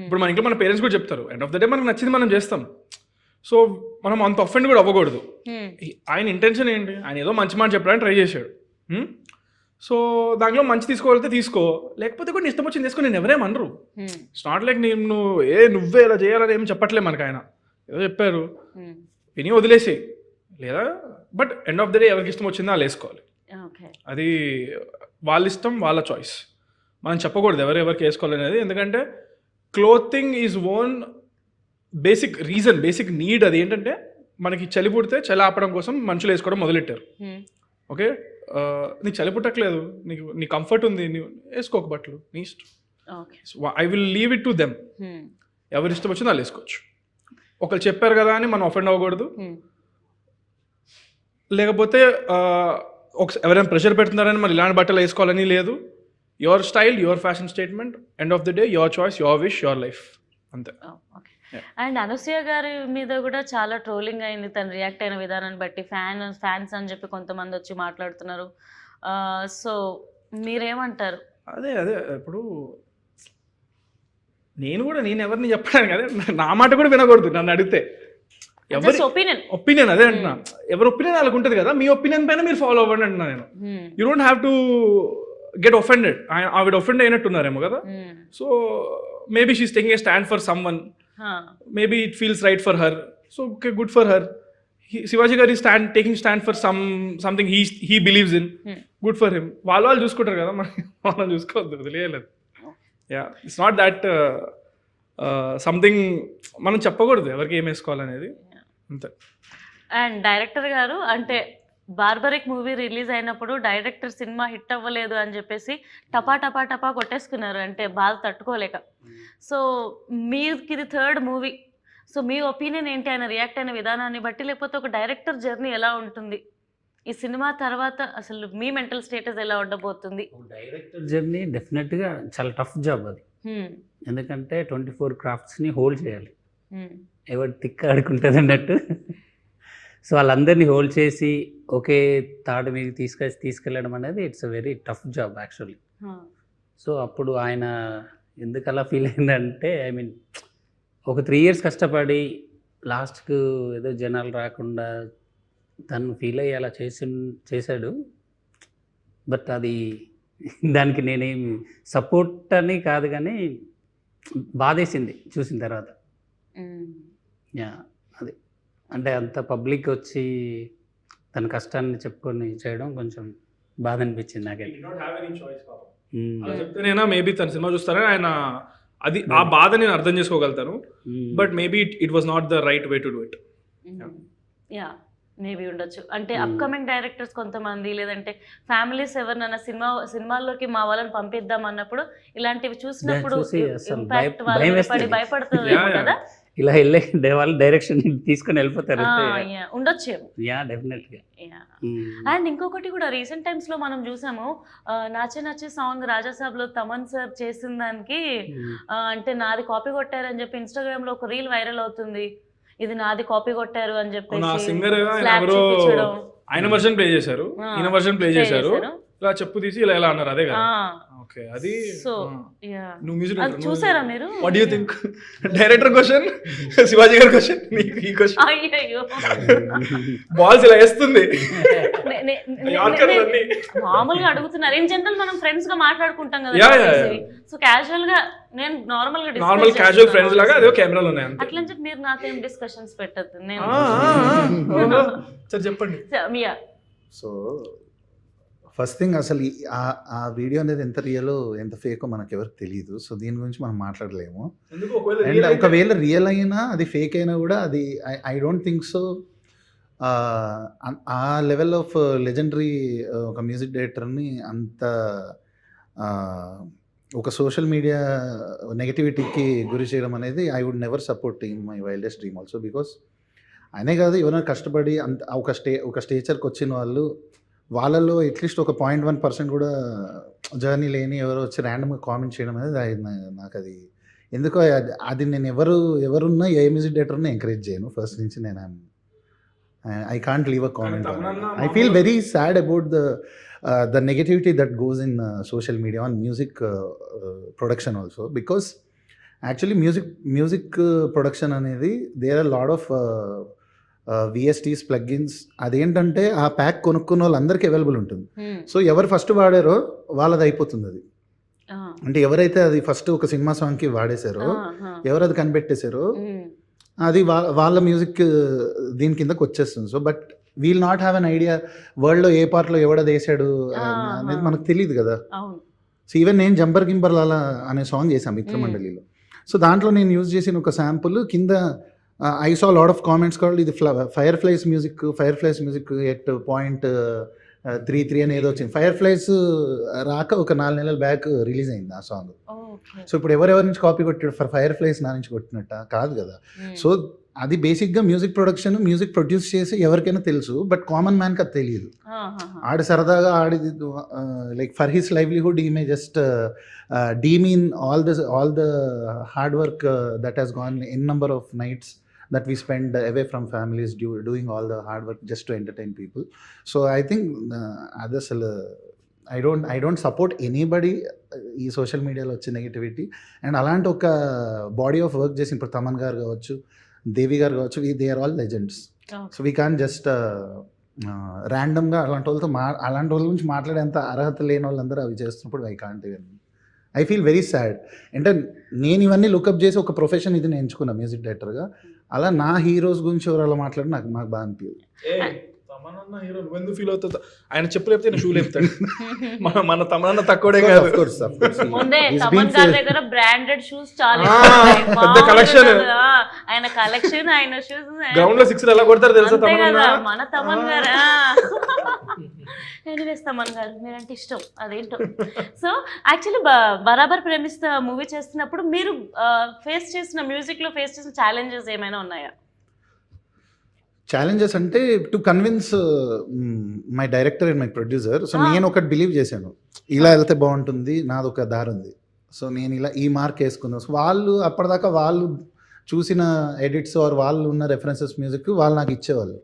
ఇప్పుడు మన ఇంట్లో మన పేరెంట్స్ కూడా చెప్తారు. ఎండ్ ఆఫ్ ద డే మనకు నచ్చింది మనం చేస్తాం. సో మనం అంత అఫెండ్ కూడా అవ్వకూడదు. ఆయన ఇంటెన్షన్ ఏంటి? ఆయన ఏదో మంచి మాట చెప్పడానికి ట్రై చేశాడు. సో దాంట్లో మంచి తీసుకోవాలంటే తీసుకో, లేకపోతే కూడా ఇష్టం వచ్చింది తీసుకో. నేను ఎవరేమనరు. ఇట్స్ నాట్ లైక్ నేను నువ్వే ఇలా చేయాలని ఏం చెప్పట్లేదు మనకు. ఆయన ఏదో చెప్పారు, విని వదిలేసి లేదా. But end of the day ఎవరికి ఇష్టం వచ్చిందో వాళ్ళు వేసుకోవాలి. అది వాళ్ళ ఇష్టం, వాళ్ళ చాయిస్. మనం చెప్పకూడదు ఎవరెవరికి వేసుకోవాలి అనేది. ఎందుకంటే clothing is own basic reason, basic need. అది ఏంటంటే మనకి చలి పుడితే చలి ఆపడం కోసం మనుషులు వేసుకోవడం మొదలెట్టారు. ఓకే, నీకు చలి పుట్టట్లేదు, నీ కంఫర్ట్ ఉంది, నీవు వేసుకోక బట్టలు, నీ ఇష్టం. I will leave it to them. ఎవరి ఇష్టం వచ్చిందో వాళ్ళు వేసుకోవచ్చు. ఒకరు చెప్పారు కదా అని మనం అఫెండ్ అవ్వకూడదు. లేకపోతే ఎవరైనా ప్రెషర్ పెడుతున్నారని మరి ఇలాంటి బట్టలు వేసుకోవాలని లేదు. Your style, your fashion statement, end of the day your choice, your wish, your life, అంతే. అండ్ అనసూయ గారి మీద కూడా చాలా ట్రోలింగ్ అయింది తను రియాక్ట్ అయిన విధానాన్ని బట్టి. ఫ్యాన్స్ అని చెప్పి కొంతమంది వచ్చి మాట్లాడుతున్నారు. సో మీరేమంటారు? అదే ఇప్పుడు నేను ఎవరిని చెప్పాను కదా, నా మాట కూడా వినకూడదు నన్ను అడిగితే. ఎవరి ఒపీనియన్ అదే అంటున్నా. ఎవరి ఒపీనియన్ వాళ్ళకి ఉంటుంది కదా. మీ ఒపీనియన్ పైన మీరు ఫాలో అవ్వండి అంటున్నా నేను. You don't have to get offended. ఆవిడ ఒఫెండ్ అయినట్టున్నారేమో కదా. So maybe she is taking a stand for someone. Maybe it feels right for her, so okay, good for her. Shivaji Garu is taking stand for something he believes in. Good for him. వాళ్ళు చూసుకుంటారు కదా, మనం చూసుకోవద్దు, వదిలేయలేదు. Yeah, it's not that something మనం చెప్పకూడదు ఎవరికి ఏం వేసుకోవాలనేది, అంతే. అండ్ డైరెక్టర్ గారు అంటే బార్బరిక్ మూవీ రిలీజ్ అయినప్పుడు డైరెక్టర్ సినిమా హిట్ అవ్వలేదు అని చెప్పేసి టపా టపా టపా కొట్టేసుకున్నారు, అంటే బాధ తట్టుకోలేక. సో మీకు ఇది థర్డ్ మూవీ, సో మీ ఒపీనియన్ ఏంటి ఆయన రియాక్ట్ అయిన విధానాన్ని బట్టి, లేకపోతే ఒక డైరెక్టర్ జర్నీ ఎలా ఉంటుంది ఈ సినిమా తర్వాత, అసలు మీ మెంటల్ స్టేటస్ ఎలా ఉండబోతుంది? డైరెక్టర్ జర్నీ డెఫినెట్గా చాలా టఫ్ జాబ్ అది. ఎందుకంటే 24 క్రాఫ్ట్స్ని హోల్డ్ చేయాలి, ఎవరు తిక్క ఆడుకుంటుంది అన్నట్టు. సో వాళ్ళందరినీ హోల్డ్ చేసి ఒకే తాడు మీద తీసుకెళ్ళడం అనేది it's a very tough job actually. So అప్పుడు ఆయన ఎందుకు అలా ఫీల్ అయిందంటే, ఐ మీన్ ఒక 3 years కష్టపడి లాస్ట్కు ఏదో జనాలు రాకుండా తను ఫీల్ అయ్యి అలా చేశాడు. బట్ అది దానికి నేనేం సపోర్ట్ అని కాదు, కానీ బాధేసింది చూసిన తర్వాత. యా, అది అంటే అంత పబ్లిక్ వచ్చి తన కష్టాన్ని చెప్పుకొని చేయడం కొంచెం బాధ అనిపించింది నాకైతే. చెప్తేనేనా మేబీ తన సినిమా చూస్తారని ఆయన అది ఆ బాధ నేను అర్థం చేసుకోగలుగుతాను. But maybe it was not the right way to do it. Yeah, maybe ఉండొచ్చు. అంటే అప్కమింగ్ డైరెక్టర్స్ కొంతమంది, లేదంటే ఫ్యామిలీస్ ఎవరినైనా సినిమాల్లోకి మా వాళ్ళని పంపిద్దాం అన్నప్పుడు ఇలాంటివి చూసినప్పుడు ఇంపాక్ట్ వాళ్ళని భయపడుతుంది కదా, ఇలా వెళ్ళే వాళ్ళు డైరెక్షన్ తీసుకొని వెళ్ళిపోతారు. ఉండొచ్చేమో. యా, డెఫినెట్గా. అండ్ ఇంకొకటి కూడా రీసెంట్ టైమ్స్ లో మనం చూసాము, నాచే నచ్చే సాంగ్ రాజాసాబ్ లో తమన్ సార్ చేసిన దానికి అంటే నాది కాపీ కొట్టారని చెప్పి ఇన్స్టాగ్రామ్ లో ఒక రీల్ వైరల్ అవుతుంది, ఇది నాది కాపీ కొట్టారు అని చెప్పేసి ఆయన వర్షన్ ప్లే చేశారు, ఈయన వర్షన్ ప్లే చేశారు, ఇలా చెప్పు తీసి ఇలా ఎలా అన్నారు, అదే కదా. ఓకే, అది సో నువ్వు మ్యూజిక్ చూసారా మీరు? What do you think? Director question, Shivaji గారి క్వశ్చన్, నీకు ఈ క్వశ్చన్. అయ్యో, బాల్స్ ఇలా వేస్తుంది. మామూలుగా అడుగుతున్నారు. ఇన్ జనరల్ మనం ఫ్రెండ్స్ గా మాట్లాడుకుంటాం కదా, సో క్యాజువల్ గా నేను నార్మల్ క్యాజువల్ ఫ్రెండ్స్ లాగా అదే కెమెరాలు ఉన్నాయి అంతే. అట్లా చెప్పి మీరు నాకేం డిస్కషన్స్ పెట్టద్దు. నేను సరే చెప్పండి. సో ఫస్ట్ థింగ్, అసలు ఆ వీడియో అనేది ఎంత రియలో ఎంత ఫేకో మనకు ఎవరికి తెలియదు. సో దీని గురించి మనం మాట్లాడలేము. అండ్ ఒకవేళ రియల్ అయినా అది ఫేక్ అయినా కూడా అది ఐ డోంట్ థింక్ సో. ఆ లెవెల్ ఆఫ్ లెజెండరీ ఒక మ్యూజిక్ డైరెక్టర్ని అంత ఒక సోషల్ మీడియా నెగటివిటీకి గురి చేయడం అనేది I would never support in my wildest dream also. Because ఆయనే కాదు, ఎవరైనా కష్టపడి అంత ఒక స్టేచర్కి వచ్చిన వాళ్ళు, వాళ్ళలో అట్లీస్ట్ ఒక 0.1% కూడా జర్నీ లేని ఎవరో వచ్చి ర్యాండమ్గా కామెంట్ చేయడం అనేది నాకు అది ఎందుకో అది నేను ఎవరున్నా ఏ మ్యూజిక్ డైరెక్టర్ని ఎంకరేజ్ చేయను ఫస్ట్ నుంచి. నేను I can't leave a comment. I feel very sad about the negativity that goes in social media on music production also, because actually music production అనేది there are a lot of VSTs plugins. అదేంటంటే ఆ ప్యాక్ కొనుక్కున్న వాళ్ళందరికీ అవైలబుల్ ఉంటుంది. సో ఎవరు ఫస్ట్ వాడారో వాళ్ళది అయిపోతుంది అది. అంటే ఎవరైతే అది ఫస్ట్ ఒక సినిమా సాంగ్కి వాడేశారో, ఎవరు అది కనిపెట్టేశారో, అది వాళ్ళ మ్యూజిక్ దీని కిందకి వచ్చేస్తుంది. So but we'll not have an idea వరల్డ్లో ఏ పార్ట్లో ఎవడది వేసాడు అనేది మనకు తెలియదు కదా. సో ఈవెన్ నేను జంబర్ గింబర్ లాలా అనే సాంగ్ చేశాను మిత్రమండలిలో. సో దాంట్లో నేను యూజ్ చేసిన ఒక శాంపుల్ కింద I saw a lot of comments called ఇది Fireflies music at 0.33 అని ఏదో వచ్చింది. Fireflies రాక ఒక 4 నెలల బ్యాక్ రిలీజ్ అయింది ఆ సాంగ్. సో ఇప్పుడు ఎవరెవరి నుంచి కాపీ కొట్టాడు? ఫర్ Fireflies నా నుంచి కొట్టినట్ట కాదు కదా. సో అది బేసిక్గా మ్యూజిక్ ప్రొడ్యూస్ చేసి ఎవరికైనా తెలుసు, బట్ కామన్ మ్యాన్కి అది తెలియదు. ఆడి సరదాగా ఆడిది like for his livelihood he may just demean all the hard work that has gone in number of nights that we spend away from families doing all the hard work just to entertain people. So I think others I don't support anybody ఈ సోషల్ మీడియాలో వచ్చే నెగిటివిటీ. అండ్ అలాంటి ఒక బాడీ ఆఫ్ వర్క్ చేసి ఇప్పుడు తమన్ గారు కావచ్చు, దేవి గారు కావచ్చు, they are all legends. So we can just ర్యాండమ్గా అలాంటి వాళ్ళ గురించి మాట్లాడేంత అర్హత లేని వాళ్ళందరూ అవి చేస్తున్నప్పుడు I can't even. I feel very sad. అంటే నేను ఇవన్నీ లుకప్ చేసి ఒక ప్రొఫెషన్ ఇది నేను ఎంచుకున్నా మ్యూజిక్ డైరెక్టర్గా. అలా నా హీరోస్ గురించి ఎవరు అలా మాట్లాడి నాకు బాగా అనిపించదు. తమనన్న హీరో నువ్వెందుకు ఫీల్ అవుతుంది? ఆయన చెప్పు లేపితే నేను షూ లేపుతాడు. మన తమనన్న తక్కువడే కాదు. ముందే తమన్ గారి దగ్గర బ్రాండెడ్ షూస్ చాలా పెద్ద collection. ఆయన కలెక్షన్, ఆయన షూస్ గ్రౌండ్ లో 6 ఎలా కొడతారు తెలుసా తమనన్న? మన తమన్ గారు. ఎనీవేస్ తమన్ గారు మీరంటే ఇష్టం, అదేంటో. సో యాక్చువల్లీ బరాబర్ ప్రేమిస్తా మూవీ చేస్తున్నప్పుడు మీరు మ్యూజిక్ లో ఫేస్ చేసిన ఛాలెంజెస్ ఏమైనా ఉన్నాయా? ఛాలెంజెస్ అంటే to convince my director and my producer. So నేను ఒకటి బిలీవ్ చేశాను, ఇలా వెళ్తే బాగుంటుంది, నాది ఒక దారి ఉంది, సో నేను ఇలా ఈ మార్క్ వేసుకున్నాను. సో వాళ్ళు అప్పటిదాకా వాళ్ళు చూసిన ఎడిట్స్ ఆర్ వాళ్ళు ఉన్న రెఫరెన్సెస్ మ్యూజిక్ వాళ్ళు నాకు ఇచ్చేవాళ్ళు.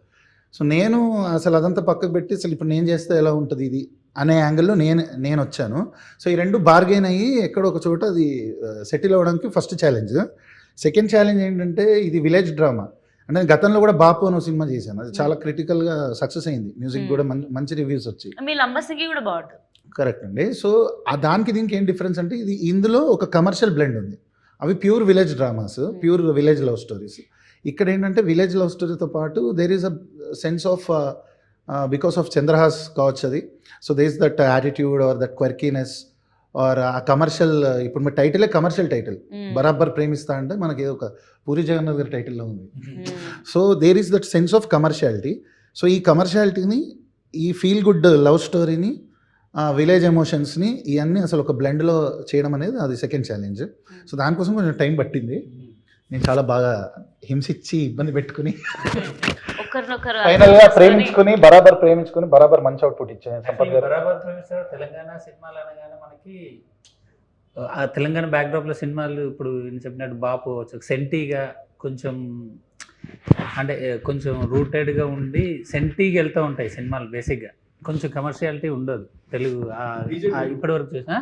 సో నేను అసలు అదంతా పక్కకు పెట్టి అసలు ఇప్పుడు నేను చేస్తే ఎలా ఉంటుంది ఇది అనే యాంగిల్లో నేను వచ్చాను. సో ఈ రెండు బార్గెన్ అయ్యి ఎక్కడో ఒక చోట అది సెటిల్ అవ్వడానికి ఫస్ట్ ఛాలెంజ్. సెకండ్ ఛాలెంజ్ ఏంటంటే ఇది విలేజ్ డ్రామా. అంటే గతంలో కూడా బాపు అని సినిమా చేశాను, అది చాలా క్రిటికల్గా సక్సెస్ అయింది, మ్యూజిక్ కూడా మంచి రివ్యూస్ వచ్చాయి. మీ లంబసింగి కూడా బాగుంటుంది. కరెక్ట్ అండి. సో దానికి దీనికి ఏం డిఫరెన్స్ అంటే ఇది ఇందులో ఒక కమర్షియల్ బ్లెండ్ ఉంది. అవి pure village dramas, pure village love stories. ఇక్కడ ఏంటంటే విలేజ్ లవ్ స్టోరీతో పాటు there is a sense of because of Chandrahas కావచ్చు అది. So there is that attitude or that quirkiness or ah commercial. ఇప్పుడు మీ టైటిలే కమర్షియల్ టైటిల్, బరాబర్ ప్రేమిస్తా అంటే మనకి ఒక పూరి జగన్నాథ్ గారి టైటిల్లో ఉంది. So there is that sense of commerciality. So ఈ కమర్షియాలిటీని, ఈ ఫీల్ గుడ్ లవ్ స్టోరీని, విలేజ్ ఎమోషన్స్ని ఇవన్నీ అసలు ఒక బ్లెండ్లో చేయడం అనేది అది సెకండ్ ఛాలెంజ్. సో దానికోసం కొంచెం టైం పట్టింది. నేను చాలా బాగా హింసించి ఇబ్బంది పెట్టుకుని ఫైనల్గా ప్రేమించుకుని బరాబర్ మంచి అవుట్పుట్ ఇచ్చాను. సంపత్ గారు బరాబర్ ప్రేమిస్తారు. తెలంగాణ సినిమాలు అనగానే మనకి ఆ తెలంగాణ బ్యాక్డ్రాప్లో సినిమాలు ఇప్పుడు నేను చెప్పినట్టు బాపు సెంటీగా కొంచెం అంటే కొంచెం రూటెడ్గా ఉండి సెంటీగా వెళ్తూ ఉంటాయి సినిమాలు. బేసిక్గా కొంచెం కమర్షియాలిటీ ఉండదు తెలుగు ఇప్పటి వరకు చూసిన.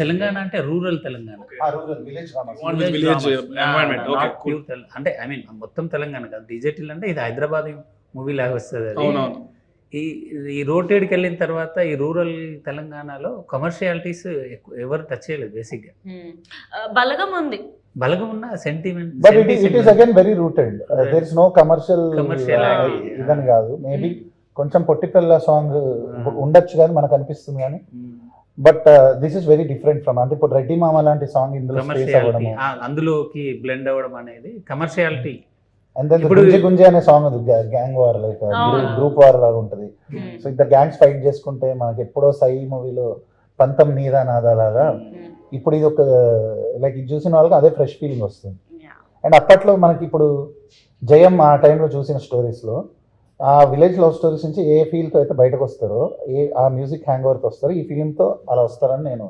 తెలంగాణ అంటే రూరల్ తెలంగాణ, అంటే ఐ మీన్ మొత్తం తెలంగాణ కాదు. డిజిటల్ అంటే ఇది హైదరాబాద్ మూవీ లాగా వస్తుంది. ఈ రోటెడ్కి వెళ్ళిన తర్వాత ఈ రూరల్ తెలంగాణలో కమర్షియాలిటీస్ ఎవరు టచ్ చేయలేదు. బేసిక్గా బలగం ఉంది, బలగం ఉన్న sentiment, but it is again very rooted. There is no commercial ఇదని కాదు. మేబీ కొంచెం పొట్టికల్ల సాంగ్ ఉండొచ్చు కానీ మనకు అనిపిస్తుంది కానీ, but this is very different from. అంటే ఇప్పుడు రెడ్డి మామ లాంటి సాంగ్ ఇందులో అందులోకి బ్లెండ్ అవ్వడం అనేది కమర్షియాలిటీ. అండ్ దెన్ గుంజే గుంజే అనే సాంగ్ ఉంది, gang war like group war లాగా ఉంటుంది. సో ఇద్దరు గ్యాంగ్స్ ఫైట్ చేసుకుంటే మనకి ఎప్పుడో సై మూవీలో పంతం నీదా నాదా లాగా ఇప్పుడు ఇది ఒక లైక్ ఇది చూసిన వాళ్ళకి అదే ఫ్రెష్ ఫీలింగ్ వస్తుంది. అండ్ అప్పట్లో మనకి ఇప్పుడు జయం ఆ టైంలో చూసిన స్టోరీస్లో ఆ విలేజ్ లవ్ స్టోరీస్ నుంచి ఏ ఫీల్తో అయితే బయటకు వస్తారో, ఆ మ్యూజిక్ హ్యాంగ్ ఓవర్తో వస్తారో, ఈ ఫీలింగ్తో అలా వస్తారని నేను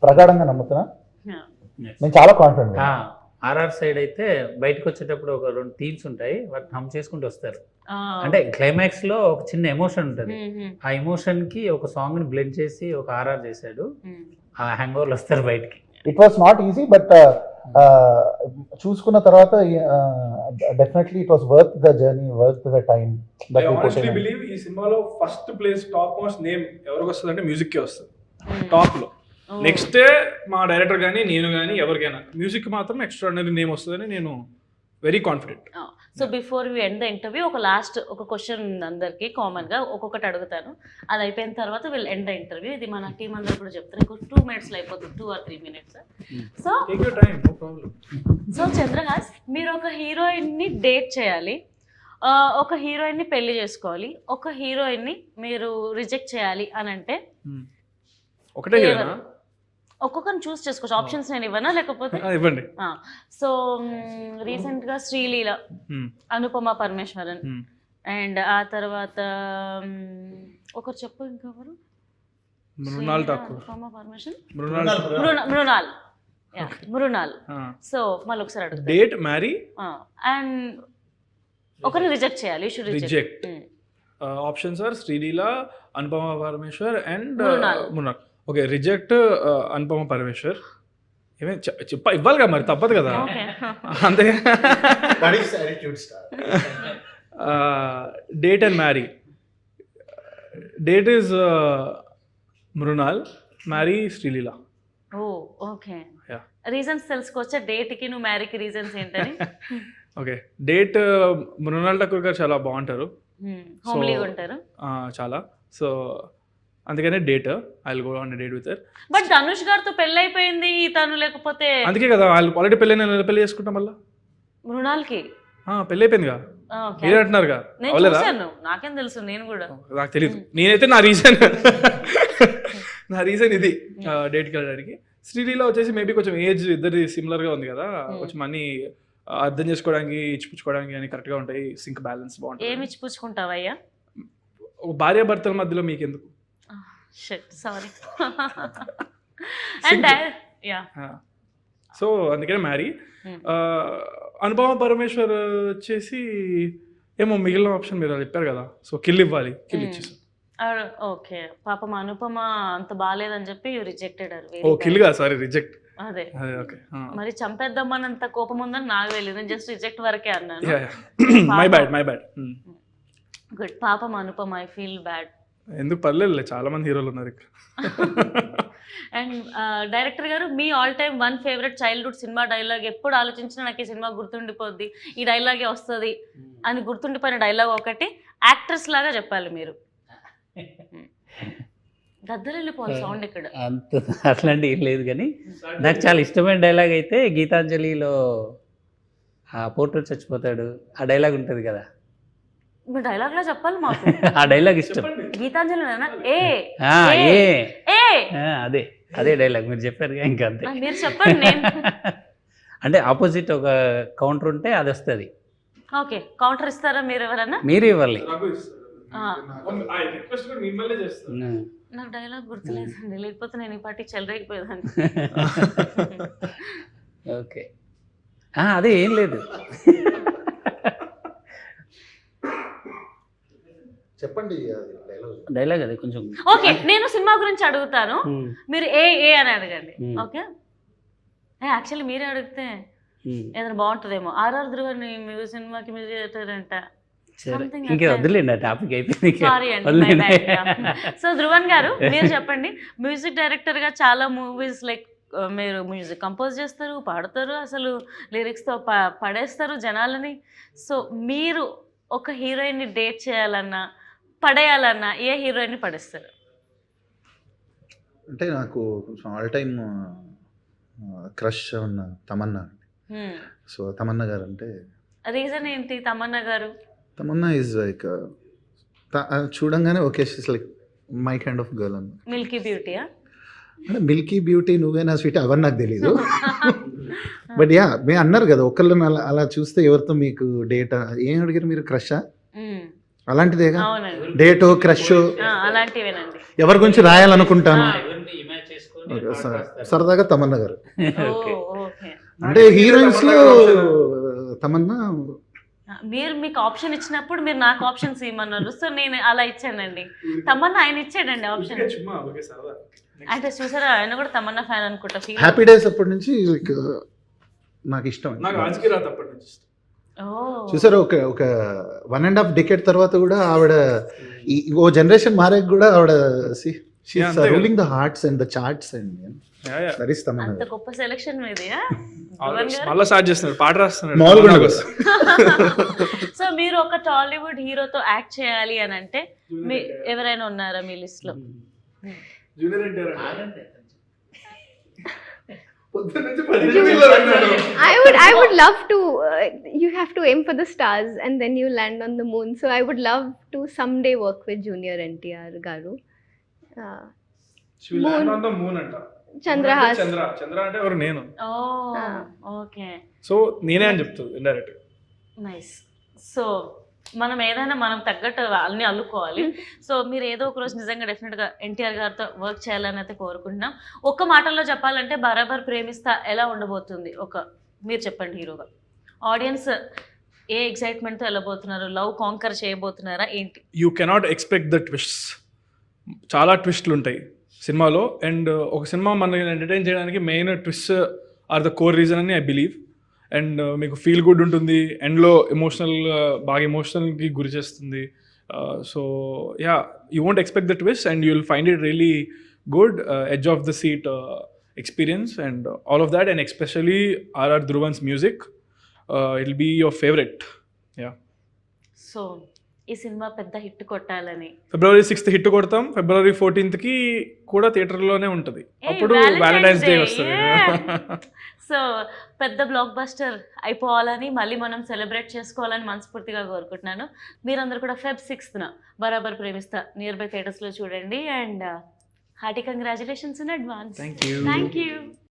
ప్రగాఢంగా నమ్ముతున్నా. నేను చాలా కాన్ఫిడెంట్. ఆర్ఆర్ సైడ్ అయితే బయటకు వచ్చేటప్పుడు ఒక 2 థీమ్స్ ఉంటాయి, వాటిని హమ్ చేసుకుంటూ వస్తారు. అంటే క్లైమాక్స్ లో ఒక చిన్న ఎమోషన్ ఉంటుంది, ఆ ఎమోషన్ కి ఒక సాంగ్ ని బ్లెండ్ చేసి ఒక ఆర్ఆర్ చేశాడు. ఆ హ్యాంగ్ ఓవర్లు వస్తారు బయటికి. It was not easy, but చూసుకున్న తర్వాత definitely it was worth the journey, worth the time. I honestly believe ఈ సినిమాలో first place top most name ఎవరికి వస్తుంది అంటే మ్యూజిక్ కే వస్తుంది టాప్ లో. నెక్స్ట్ మా డైరెక్టర్ కానీ నేను కానీ ఎవరికైనా మ్యూజిక్ మాత్రం ఎక్స్ట్రాడినరీ నేమ్ వస్తుందని నేను very confident. So before we end the interview ఒక క్వశ్చన్ అందరికి కామన్ గా ఒక్కొక్కటి అడుగుతాను. అది అయిపోయిన తర్వాత విల్ ఎండ్ ద ఇంటర్వ్యూ. ఇది మన టీం అందరు కూడా చెప్తారు. ఇంకో 2 minutes అయిపోతుంది, 2 or 3 minutes. So so Chandrahas, మీరు ఒక హీరోయిన్ ని డేట్ చేయాలి, ఒక హీరోయిన్ ని పెళ్లి చేసుకోవాలి, ఒక హీరోయిన్ ని మీరు రిజెక్ట్ చేయాలి అని అంటే ఒకటే హీరోయినా? ఒక్కొక్కరిని చూస్ చేసుకోవచ్చు. ఆప్షన్స్ నేను ఇవ్వనా లేకపోతే ఇవ్వండి. సో రీసెంట్ గా శ్రీలీల, అనుపమ పరమేశ్వరన్, అండ్ ఆ తర్వాత ఒకరు చెప్పు ఇంకెవరు, అనుపమ పరమేశ్వరన్, మృణాల్. సో మళ్ళీ ఒకసారి అడుగుతా, డేట్ మ్యారీ అండ్ ఒకరిని రిజెక్ట్ చేయాలి. Reject. Options are Sreeleela, Anupama Parameshwar and Mrunal. Okay, reject Anupama Parameshwar. ఇవ్వాలి కదా మరి, తప్పదు కదా. అంతే. Date and marry. Date is Mrunal, marry Sreeleela. Okay, reasons తెలుసుకోవచ్చా డేట్ కి నువ్వు మ్యారీకి రీజన్స్ ఏంటని? ఓకే, డేట్ మృణాల్ ఠాకూర్ గారు చాలా బాగుంటారు, హోమ్లీగా ఉంటారు. చాలా. సో అందుకనే date, I will go on date with her. But Dhanush గారితో పెళ్లి అయిపోయింది తను, లేకపోతే అందుకే కదా వాళ్ళు ఆల్రెడీ పెళ్లి చేసుకుంటాం మళ్ళీ. మృణాల్కి పెళ్లి అయిపోయిందిగా ఓకే. మీరే అంటున్నారుగా, నేను అవలేదా? చూశాను, నాకేం తెలుసు, నేను కూడా. నాకు తెలియదు, నేనైతే నా రీజన్ ఇది డేట్కి వెళ్ళడానికి. శ్రీలీల వచ్చేసి మేబీ కొంచెం ఏజ్ ఇద్దరి సిమిలర్గా ఉంది కదా, కొంచెం అన్ని అర్థం చేసుకోవడానికి ఇచ్చిపుచ్చుకోవడానికి అని కరెక్ట్గా ఉంటాయి, సింక్ బ్యాలెన్స్ బాగుంటుంది. ఏమి ఇచ్చిపుచ్చుకుంటావయ్యా? భార్యాభర్తల మధ్యలో మీకు ఎందుకు? సారీ. అండ్ యా, సో అందుకనే మ్యారీ. అనుపమ పరమేశ్వర్ వచ్చేసి ఏమో మిగిలిన ఆప్షన్ మీరు చెప్పారు కదా, సో కిల్ ఇవ్వాలి, కిల్ ఇచ్చేసారు. ఓకే, పాపం అనుపమ అంత బాగాలేదని చెప్పి రిజెక్టెడ్. ఓ కిల్గా, సారీ రిజెక్ట్. అదే ఓకే, మరి చంపేద్దామన్నంత కోపం ఉందని నాకు తెలియదు, నేను జస్ట్ రిజెక్ట్ వరకే అన్నాను. My bad. గుడ్, పాపం అనుపమ, ఐ ఫీల్ బ్యాడ్. ఎందుకు పర్లేదు, చాలా మంది హీరోలు ఉన్నారు ఇక్కడ. అండ్ డైరెక్టర్ గారు, మీ all time one favourite childhood cinema dialogue, ఎప్పుడు ఆలోచించినా నాకు ఈ సినిమా గుర్తుండిపోద్ది, ఈ డైలాగే వస్తుంది అని గుర్తుండిపోయిన డైలాగ్ ఒకటి యాక్ట్రెస్ లాగా చెప్పాలి మీరు. గద్దలు వెళ్ళిపోవాలి సౌండ్ ఇక్కడ. అంత అట్లాంటి ఏం లేదు, కానీ నాకు చాలా ఇష్టమైన డైలాగ్ అయితే గీతాంజలిలో ఆ పోర్ట్రేట్ చచ్చిపోతాడు, ఆ డైలాగ్ ఉంటుంది కదా, మీ డైలాగ్ లా చెప్పాలి మాకు. ఆ డైలాగ్ ఇష్టం. గీతాంజలి అదే డైలాగ్ మీరు చెప్పారు ఇంకా, అంతే. మీరు చెప్పండి, నేను అంటే ఆపోజిట్ ఒక కౌంటర్ ఉంటే అది వస్తుంది. ఓకే, కౌంటర్ ఇస్తారా మీరు ఎవరన్నా? మీరు ఇవ్వాలి. నాకు డైలాగ్ గుర్తులేదండి, లేకపోతే నేను ఈ పార్టీ చెలరేగిపోయేదాన్ని. ఓకే, అదే ఏం లేదు. చెప్పండి డైలాగ్ అదే కొంచెం. ఓకే, నేను సినిమా గురించి అడుగుతాను, మీరు ఏ అని అడగండి. ఓకే, యాక్చువల్లీ మీరే అడిగితే ఏదైనా బాగుంటుందేమో. ఆర్ఆర్ ధ్రువన్ సినిమాకి మ్యూజిక్ డైరెక్టర్ అంట. ఇంకా వదిలేండి, ఆ టాపిక్ అయిపోయింది. సారీ అండి. సో ధ్రువన్ గారు, మీరు చెప్పండి, మ్యూజిక్ డైరెక్టర్ గా చాలా మూవీస్ లైక్ మీరు మ్యూజిక్ కంపోజ్ చేస్తారు, పాడతారు, అసలు లిరిక్స్తో పడేస్తారు జనాలని. సో మీరు ఒక హీరోయిన్ని డేట్ చేయాలన్నా పడేయాలన్నా ఏ హీరోయిన్ని పడేస్తారు? అంటే నాకు కొంచెం ఆల్ టైమ్ క్రష్ ఉన్న తమన్నా. సో తమన్నా గారు అంటే రీజన్ ఏంటి? తమన్నా గారు, తమన్నా ఈజ్ లైక్ చూడంగానే okay, she's like my kind of girl అన్న. మిల్కీ బ్యూటీయా? అంటే మిల్కీ బ్యూటీ, నువ్వేనా స్వీట్, అవన్నీ నాకు తెలీదు. బట్ యా, మీరు అన్నారు కదా ఒకళ్ళని అలా చూస్తే ఎవరితో మీకు డేట్ ఏం అడిగారు మీరు? క్రషా? అలాంటిదేగా డేట్, క్రష్ అలాంటివేనండి. ఎవరి గురించి రాయాలనుకుంటాను సరదాగా తమన్నా గారు. అంటే హీరోయిన్స్ లో తమన్నా. మీరు మీకు ఆప్షన్ ఇచ్చినప్పుడు మీరు నాకు ఆప్షన్స్ ఇవ్వమన్నారు, సో నేను అలా ఇచ్చానండి. తమన్నా ఆయన ఇచ్చాడండి ఆప్షన్. అంటే చూసారా, ఆయన కూడా తమన్నా ఫ్యాన్ అనుకుంటా. హ్యాపీ డేస్ అప్పటి నుంచి నాకు ఇష్టం. చూసారా, ఒక 1.5 decade తర్వాత కూడా ఆవిడ ఓ జనరేషన్ మారే కూడా ఆవిడ ruling the hearts and the charts and అంత గొప్ప సెలక్షన్ మీది. సో మీరు ఒక టాలీవుడ్ హీరోతో యాక్ట్ చేయాలి అని అంటే ఎవరైనా ఉన్నారా మీ లిస్ట్ లో? I would love to. You have to aim for the stars and then you land on the moon. So I would love to someday work with Junior NTR garu. She will land on the moon anta. Chandrahas. Chandra అంటే ఎవరు? నేను. ఓకే, సో నేనే అని చెప్తాను ఇండైరెక్ట్. నైస్. సో మనం ఏదైనా మనం తగ్గట్టు అన్ని అల్లుకోవాలి. సో మీరు ఏదో ఒక రోజు నిజంగా డెఫినెట్గా ఎన్టీఆర్ గారితో వర్క్ చేయాలని అయితే కోరుకుంటున్నాం. ఒక్క మాటల్లో చెప్పాలంటే బరాబర్ ప్రేమిస్తా ఎలా ఉండబోతుంది? మీరు చెప్పండి హీరోగా. ఆడియన్స్ ఏ ఎక్సైట్మెంట్తో వెళ్ళబోతున్నారు? లవ్ కాంకర్ చేయబోతున్నారా ఏంటి? You cannot expect the twists. చాలా ట్విస్ట్లు ఉంటాయి సినిమాలో. అండ్ ఒక సినిమా మనల్ని ఎంటర్టైన్ చేయడానికి main twist are the core reason అని ఐ బిలీవ్. అండ్ మీకు ఫీల్ గుడ్ ఉంటుంది, ఎండ్లో బాగా ఎమోషనల్కి గురి చేస్తుంది. So yeah, you won't expect the twist and you will find it really good, edge of the seat experience and all of that. And especially RR Dhruvan's music, it will be your favourite. Yeah, so ఈ సినిమా పెద్ద హిట్ కొట్టాలని February 6th హిట్ కొడతాం. February 14th కూడా థియేటర్లోనే ఉంటుంది. అప్పుడు వ్యాలంటైన్స్ డే వస్తుంది. సో పెద్ద బ్లాక్ బస్టర్ అయిపోవాలని మళ్ళీ మనం సెలబ్రేట్ చేసుకోవాలని మనస్ఫూర్తిగా కోరుకుంటున్నాను. మీరందరూ కూడా Feb 6th బరాబర్ ప్రేమిస్తా నియర్ బై థియేటర్స్లో చూడండి. And hearty congratulations in advance. Thank you. Thank you.